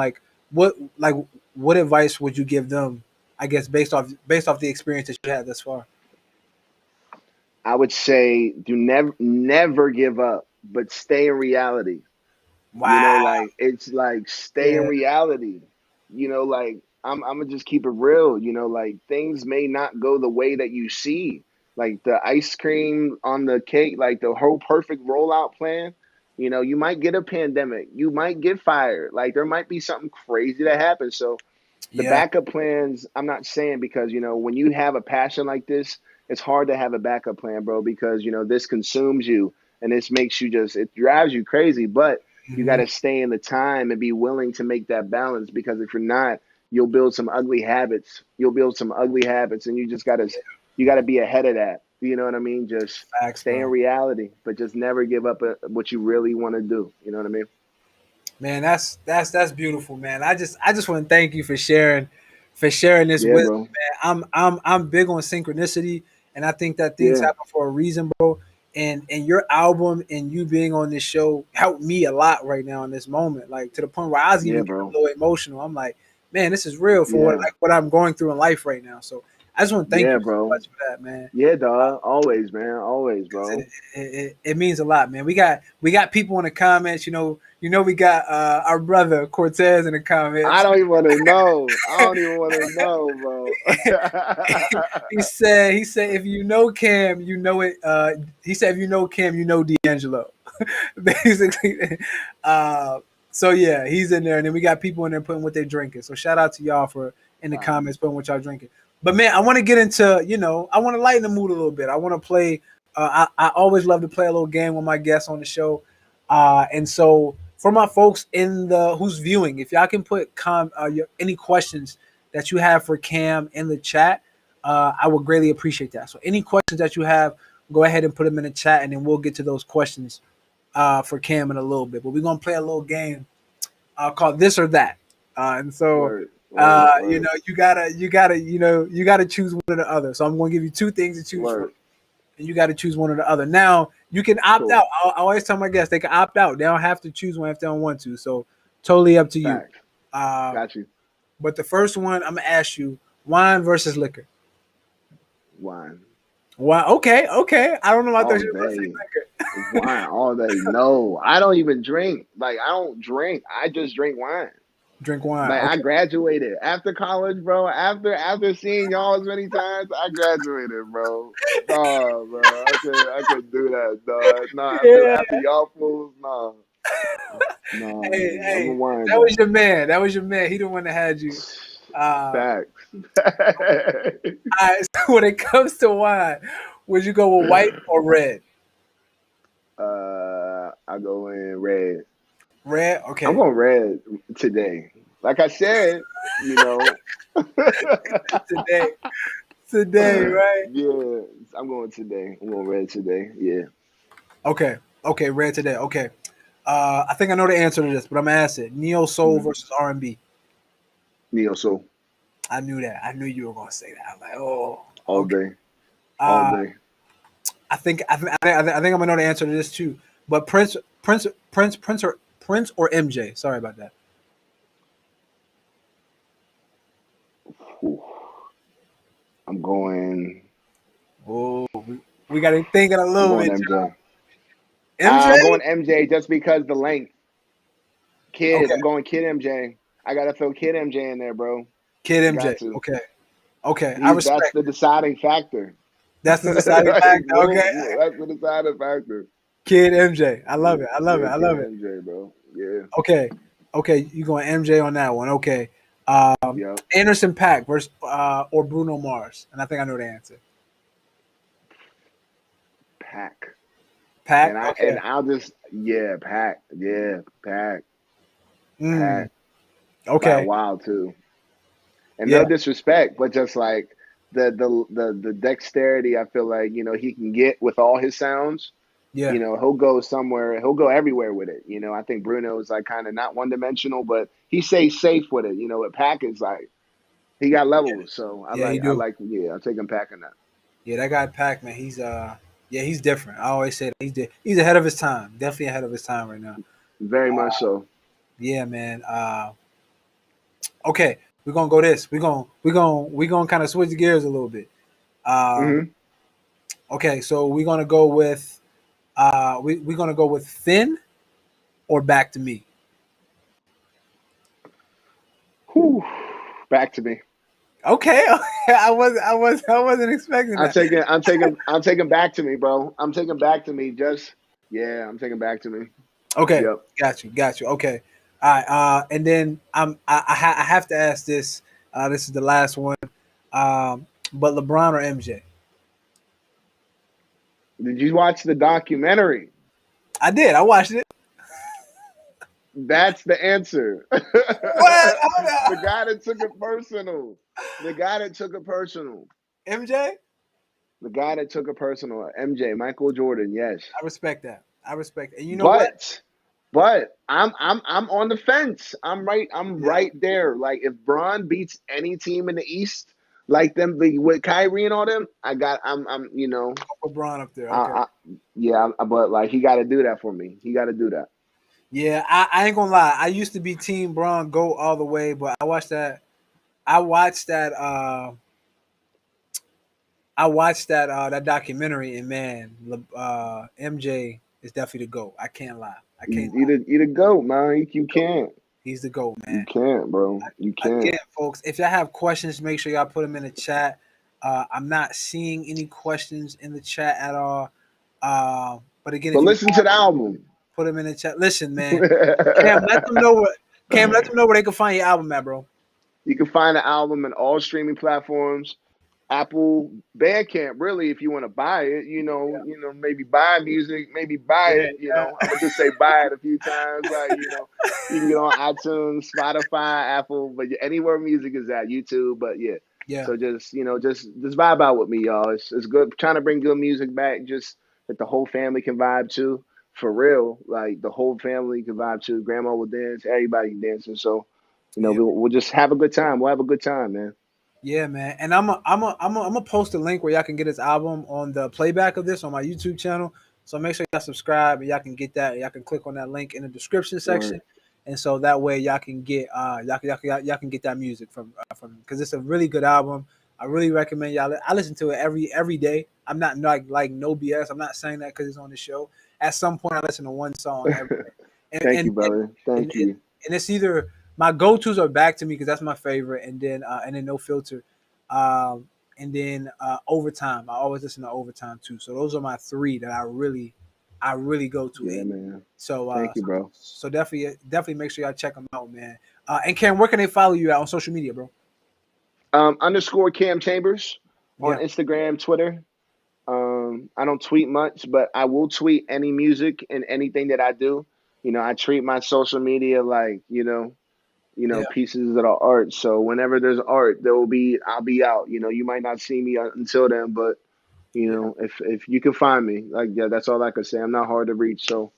[SPEAKER 1] What, like, what advice would you give them? I guess based off the experience that you had thus far.
[SPEAKER 2] I would say do never give up, but stay in reality.
[SPEAKER 1] Wow.
[SPEAKER 2] Like it's like stay in
[SPEAKER 1] Yeah.
[SPEAKER 2] reality. Like I'm gonna just keep it real. Like things may not go the way that you see. Like the ice cream on the cake, like the whole perfect rollout plan. You might get a pandemic. You might get fired. Like there might be something crazy that happens. So the
[SPEAKER 1] Yeah.
[SPEAKER 2] backup plans, I'm not saying because when you have a passion like this, it's hard to have a backup plan, bro, because this consumes you and this makes you it drives you crazy. But you got
[SPEAKER 1] Mhm.
[SPEAKER 2] to stay in the time and be willing to make that balance because if you're not, you'll build some ugly habits. You'll build some ugly habits, and you got to be ahead of that. You know what I mean? Just
[SPEAKER 1] Facts,
[SPEAKER 2] stay in
[SPEAKER 1] bro.
[SPEAKER 2] reality, but just never give up what you really want to do. You know what I mean?
[SPEAKER 1] Man, that's beautiful, man. I just want to thank you for sharing this
[SPEAKER 2] Yeah,
[SPEAKER 1] wisdom,
[SPEAKER 2] bro.
[SPEAKER 1] man. I'm big on synchronicity, and I think that things
[SPEAKER 2] Yeah,
[SPEAKER 1] happen for a reason, bro. And your album and you being on this show helped me a lot right now in this moment, like to the point where I was
[SPEAKER 2] yeah,
[SPEAKER 1] even getting a
[SPEAKER 2] bro.
[SPEAKER 1] little emotional. I'm like, man, this is real for
[SPEAKER 2] Yeah,
[SPEAKER 1] what I'm going through in life right now. So I just want to thank
[SPEAKER 2] yeah,
[SPEAKER 1] you so
[SPEAKER 2] bro.
[SPEAKER 1] much for that, man.
[SPEAKER 2] Yeah, dog. Always, man. Always,
[SPEAKER 1] 'Cause
[SPEAKER 2] bro.
[SPEAKER 1] it means a lot, man. We got people in the comments. We got our brother Cortez in the
[SPEAKER 2] I
[SPEAKER 1] comments.
[SPEAKER 2] don't even want to know. I don't even want to know, bro.
[SPEAKER 1] He said if you know Cam, you know it. He said if you know Cam, you know D'Angelo. Basically, uh, So yeah, he's in there, and then we got people in there putting what they're drinking. So shout out to y'all for in the
[SPEAKER 2] Wow.
[SPEAKER 1] comments putting what y'all drinking. But man, I want to get into I want to lighten the mood a little bit. I want to play. I always love to play a little game with my guests on the show, and so for my folks in the who's viewing, if y'all can put any questions that you have for Cam in the chat, I would greatly appreciate that. So any questions that you have, go ahead and put them in the chat, and then we'll get to those questions for Cam in a little bit. But we're gonna play a little game called This or That, and so
[SPEAKER 2] Word.
[SPEAKER 1] you gotta choose one or the other. So I'm gonna give you two things to choose from,
[SPEAKER 2] Word.
[SPEAKER 1] and you got to choose one or the other. Now you can opt
[SPEAKER 2] Cool.
[SPEAKER 1] out. I always tell my guests they can opt out. They don't have to choose one if they don't want to. So totally up to you.
[SPEAKER 2] Facts.
[SPEAKER 1] Uh,
[SPEAKER 2] Got you.
[SPEAKER 1] but the first one I'm gonna ask you: wine versus liquor.
[SPEAKER 2] Wine.
[SPEAKER 1] Wine. Okay. I don't know about
[SPEAKER 2] All
[SPEAKER 1] those.
[SPEAKER 2] day. Wine all day. No, I don't even drink. Like, I don't drink. I just drink wine.
[SPEAKER 1] Drink wine.
[SPEAKER 2] Like,
[SPEAKER 1] Okay.
[SPEAKER 2] I graduated after college, bro. After seeing y'all as many times, I graduated, bro. No, bro. I could do that, dog. No,
[SPEAKER 1] Yeah.
[SPEAKER 2] after y'all fools, no. No, I'm a
[SPEAKER 1] Hey,
[SPEAKER 2] wine
[SPEAKER 1] that was
[SPEAKER 2] guy.
[SPEAKER 1] your man. That was your man. He the one that had you. All
[SPEAKER 2] Facts.
[SPEAKER 1] right. So when it comes to wine, would you go with white or red?
[SPEAKER 2] I go in red.
[SPEAKER 1] Red.
[SPEAKER 2] I'm
[SPEAKER 1] Okay.
[SPEAKER 2] going red today. Like I said, you know.
[SPEAKER 1] Today. Today, right?
[SPEAKER 2] Yeah, I'm going today. I'm going red today. Yeah.
[SPEAKER 1] Okay. Okay. Red today. Okay. I think I know the answer to this, but I'm gonna ask it. Neo soul
[SPEAKER 2] Mm.
[SPEAKER 1] versus R&B.
[SPEAKER 2] Neo soul
[SPEAKER 1] I knew that. I knew you were gonna say that. I'm like, oh,
[SPEAKER 2] all
[SPEAKER 1] okay.
[SPEAKER 2] day, all
[SPEAKER 1] Uh,
[SPEAKER 2] day.
[SPEAKER 1] I think I'm gonna know the answer to this too. But Prince or MJ. Sorry about that.
[SPEAKER 2] Whew. I'm going.
[SPEAKER 1] Oh, we got to think it a
[SPEAKER 2] I'm
[SPEAKER 1] little
[SPEAKER 2] going
[SPEAKER 1] bit.
[SPEAKER 2] MJ.
[SPEAKER 1] MJ.
[SPEAKER 2] I'm going MJ just because the length. Kid,
[SPEAKER 1] Okay.
[SPEAKER 2] I'm going Kid MJ. I gotta throw Kid MJ in there, bro.
[SPEAKER 1] Kid
[SPEAKER 2] I
[SPEAKER 1] MJ.
[SPEAKER 2] got to.
[SPEAKER 1] Okay. Okay. I
[SPEAKER 2] That's
[SPEAKER 1] respect
[SPEAKER 2] the
[SPEAKER 1] it.
[SPEAKER 2] deciding factor.
[SPEAKER 1] That's the deciding
[SPEAKER 2] Like,
[SPEAKER 1] factor.
[SPEAKER 2] boom,
[SPEAKER 1] Okay.
[SPEAKER 2] yeah, that's the deciding factor.
[SPEAKER 1] Kid MJ. I love
[SPEAKER 2] Yeah,
[SPEAKER 1] it. I love it.
[SPEAKER 2] yeah,
[SPEAKER 1] I
[SPEAKER 2] Kid
[SPEAKER 1] love it.
[SPEAKER 2] MJ, bro. Yeah,
[SPEAKER 1] Okay. Okay. You going MJ on that one? Okay. Um,
[SPEAKER 2] yep.
[SPEAKER 1] Anderson Pack versus or Bruno Mars, and I think I know the answer.
[SPEAKER 2] Pack.
[SPEAKER 1] Pack. Okay.
[SPEAKER 2] I'll just Pack. Yeah,
[SPEAKER 1] Mm,
[SPEAKER 2] Pack by a
[SPEAKER 1] okay.
[SPEAKER 2] while too. And
[SPEAKER 1] Yeah.
[SPEAKER 2] no disrespect, but just like the dexterity, I feel like he can get with all his sounds.
[SPEAKER 1] Yeah.
[SPEAKER 2] He'll go somewhere, he'll go everywhere with it. I think Bruno is like kind of not one dimensional, but he stays safe with it. With Pack is like he got levels, so
[SPEAKER 1] Yeah. He
[SPEAKER 2] I
[SPEAKER 1] do.
[SPEAKER 2] like I'll take him Pack in that.
[SPEAKER 1] Yeah. That guy Pac, man. Yeah, he's different. I always say that he's ahead of his time. Definitely ahead of his time right now.
[SPEAKER 2] Very much so.
[SPEAKER 1] Yeah, man. Okay, we're gonna go this. We're gonna kind of switch gears a little bit. Um,
[SPEAKER 2] Hmm.
[SPEAKER 1] okay, so we're gonna go with we're gonna go with Finn or Back to Me.
[SPEAKER 2] Whew. Back to me.
[SPEAKER 1] Okay, I wasn't expecting
[SPEAKER 2] I'm
[SPEAKER 1] that.
[SPEAKER 2] taking I'm taking I'm taking back to me, bro. I'm taking back to me. Just I'm taking back to me.
[SPEAKER 1] Okay,
[SPEAKER 2] Yep.
[SPEAKER 1] got you. Okay, all right. And then I have to ask this. This is the last one. But LeBron or MJ?
[SPEAKER 2] Did you watch the documentary?
[SPEAKER 1] I did. I watched it.
[SPEAKER 2] That's the answer.
[SPEAKER 1] What? Hold
[SPEAKER 2] The
[SPEAKER 1] on.
[SPEAKER 2] guy that took it personal. The guy that took it personal.
[SPEAKER 1] MJ?
[SPEAKER 2] The guy that took it personal. MJ, Michael Jordan, yes.
[SPEAKER 1] I respect that. I respect it. And you know what?
[SPEAKER 2] But I'm on the fence. I'm
[SPEAKER 1] Yeah,
[SPEAKER 2] right there. Like if Braun beats any team in the East, like them with Kyrie and all them, I'm
[SPEAKER 1] LeBron up there.
[SPEAKER 2] I,
[SPEAKER 1] Okay.
[SPEAKER 2] I but like he got to do that for me. He got to do that.
[SPEAKER 1] Yeah, I ain't gonna lie. I used to be Team Braun go all the way, but I watched that. I watched that. That documentary, and man, MJ is definitely the goat. I can't lie. I can't lie.
[SPEAKER 2] He the goat, man. You can't.
[SPEAKER 1] He's the goat,
[SPEAKER 2] You
[SPEAKER 1] man.
[SPEAKER 2] can't, bro. You can't.
[SPEAKER 1] Again, folks, if y'all have questions, make sure y'all put them in the chat. I'm not seeing any questions in the chat at all. But again,
[SPEAKER 2] But
[SPEAKER 1] if you
[SPEAKER 2] listen to the album.
[SPEAKER 1] Put them in the chat. Listen, man. Cam, let them know what. Cam, let them know where they can find your album at, bro.
[SPEAKER 2] You can find the album in all streaming platforms. Apple Bandcamp, really, if you want to buy it, maybe buy music, maybe buy
[SPEAKER 1] Yeah,
[SPEAKER 2] it. I'm gonna just say buy it a few times. Like, you can get on iTunes, Spotify, Apple, but anywhere music is at, YouTube. But yeah,
[SPEAKER 1] yeah,
[SPEAKER 2] so just vibe out with me, y'all. It's good trying to bring good music back, just that the whole family can vibe to. For real, like the whole family can vibe to. Grandma will dance, everybody dancing. So,
[SPEAKER 1] yeah.
[SPEAKER 2] we'll just have a good time. We'll have a good time, man.
[SPEAKER 1] Yeah, man. And I'm a post a link where y'all can get his album on the playback of this on my YouTube channel. So make sure y'all subscribe and y'all can get that. Y'all can click on that link in the description section,
[SPEAKER 2] Or
[SPEAKER 1] and so that way y'all can get y'all can get that music from because it's a really good album. I really recommend y'all. I listen to it every day. I'm not like no BS. I'm not saying that because it's on the show. At some point, I listen to one song every day, and
[SPEAKER 2] Thank you,
[SPEAKER 1] and
[SPEAKER 2] brother.
[SPEAKER 1] and,
[SPEAKER 2] Thank
[SPEAKER 1] and,
[SPEAKER 2] you.
[SPEAKER 1] and it's either my go tos are Back to Me because that's my favorite, and then No Filter, and then Overtime. I always listen to Overtime too. So those are my three that I really go to.
[SPEAKER 2] Yeah, man.
[SPEAKER 1] So
[SPEAKER 2] Thank you, bro.
[SPEAKER 1] so definitely make sure y'all check them out, man. And Cam, where can they follow you at on social media, bro?
[SPEAKER 2] Underscore Cam Chambers on
[SPEAKER 1] Yeah,
[SPEAKER 2] Instagram, Twitter. I don't tweet much, but I will tweet any music and anything that I do. I treat my social media like,
[SPEAKER 1] yeah,
[SPEAKER 2] pieces of the art. So whenever there's art, I'll be out. You might not see me until then, but
[SPEAKER 1] yeah.
[SPEAKER 2] if you can find me, like, yeah, that's all I can say. I'm not hard to reach. So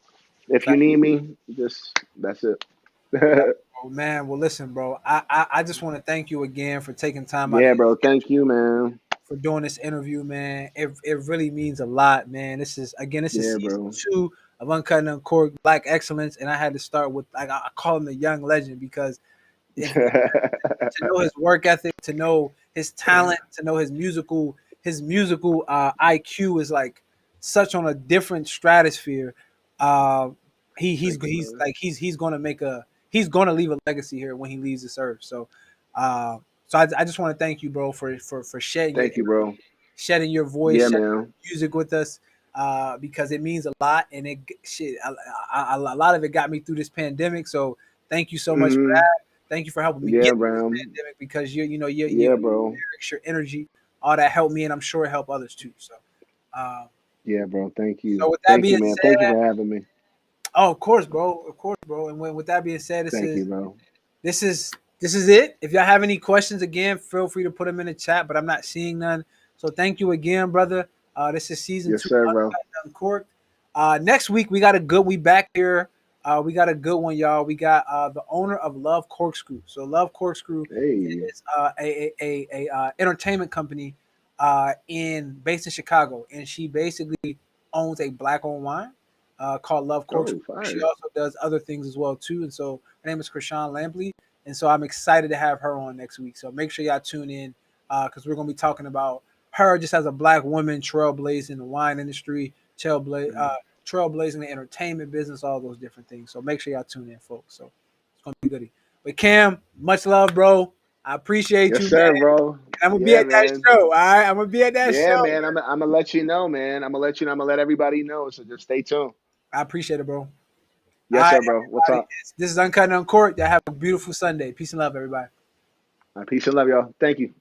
[SPEAKER 2] if you
[SPEAKER 1] Fact.
[SPEAKER 2] need me, that's it.
[SPEAKER 1] Oh, man, well, listen, bro. I just want to thank you again for taking time out of
[SPEAKER 2] Yeah,
[SPEAKER 1] your
[SPEAKER 2] bro. Thank you,
[SPEAKER 1] schedule
[SPEAKER 2] man.
[SPEAKER 1] for doing this interview, man. It really means a lot, man. This is
[SPEAKER 2] Yeah,
[SPEAKER 1] season
[SPEAKER 2] bro.
[SPEAKER 1] 2 of Uncut and Uncorked Black Excellence, and I had to start with like I call him the young legend because if to know his work ethic, to know his talent, to know his musical IQ is like such on a different stratosphere. Uh,
[SPEAKER 2] Thank you,
[SPEAKER 1] he's
[SPEAKER 2] brother.
[SPEAKER 1] like he's gonna he's gonna leave a legacy here when he leaves this earth. Uh, so I just want to thank you, bro, for shedding your
[SPEAKER 2] Thank you, bro.
[SPEAKER 1] shedding your voice,
[SPEAKER 2] Yeah,
[SPEAKER 1] shedding
[SPEAKER 2] man.
[SPEAKER 1] your music with us, because it means a lot, and a lot of it got me through this pandemic. So thank you so much for
[SPEAKER 2] Hmm.
[SPEAKER 1] that. Thank you for helping me
[SPEAKER 2] Yeah,
[SPEAKER 1] get through this
[SPEAKER 2] bro.
[SPEAKER 1] pandemic because you
[SPEAKER 2] Yeah, bro.
[SPEAKER 1] your energy, all that helped me, and I'm sure it helped others too. Uh,
[SPEAKER 2] Yeah, bro. Thank you.
[SPEAKER 1] so with that
[SPEAKER 2] Thank you,
[SPEAKER 1] being
[SPEAKER 2] man. Thank you
[SPEAKER 1] said,
[SPEAKER 2] for having me.
[SPEAKER 1] oh, of course, bro. And with that being said,
[SPEAKER 2] Thank you, bro.
[SPEAKER 1] this is this is it. If y'all have any questions, again, feel free to put them in the chat. But I'm not seeing none. So thank you again, brother. This is season
[SPEAKER 2] Yes,
[SPEAKER 1] 2,
[SPEAKER 2] sir, bro.
[SPEAKER 1] Uncut and Uncorked. Next week we got a good. We back here. We got a good one, y'all. We got the owner of Love Corkscrew. So Love Corkscrew
[SPEAKER 2] Hey.
[SPEAKER 1] is a entertainment company in based in Chicago, and she basically owns a black-owned wine called Love Corkscrew.
[SPEAKER 2] Oh,
[SPEAKER 1] She
[SPEAKER 2] fire.
[SPEAKER 1] also does other things as well too, and so her name is Krishan Lampley, and so I'm excited to have her on next week. So make sure y'all tune in because we're gonna be talking about her just as a black woman trailblazing the wine industry, trailblazing the entertainment business, all those different things. So make sure y'all tune in, folks. So it's gonna be goody. But Cam, much love, bro. I appreciate
[SPEAKER 2] Yes,
[SPEAKER 1] you, man.
[SPEAKER 2] sir, bro.
[SPEAKER 1] I'm gonna be
[SPEAKER 2] Yeah,
[SPEAKER 1] at that
[SPEAKER 2] man.
[SPEAKER 1] show. All right, I'm gonna be at that
[SPEAKER 2] Yeah,
[SPEAKER 1] show.
[SPEAKER 2] man. I'm gonna let you know, man. I'm gonna let you know. I'm gonna let everybody know. So just stay tuned.
[SPEAKER 1] I appreciate it, bro. All
[SPEAKER 2] Yes,
[SPEAKER 1] right,
[SPEAKER 2] sir, bro. We'll
[SPEAKER 1] everybody.
[SPEAKER 2] talk.
[SPEAKER 1] This is Uncut and Uncorked. Y'all have a beautiful Sunday. Peace and love, everybody.
[SPEAKER 2] Peace and love, y'all. Thank you.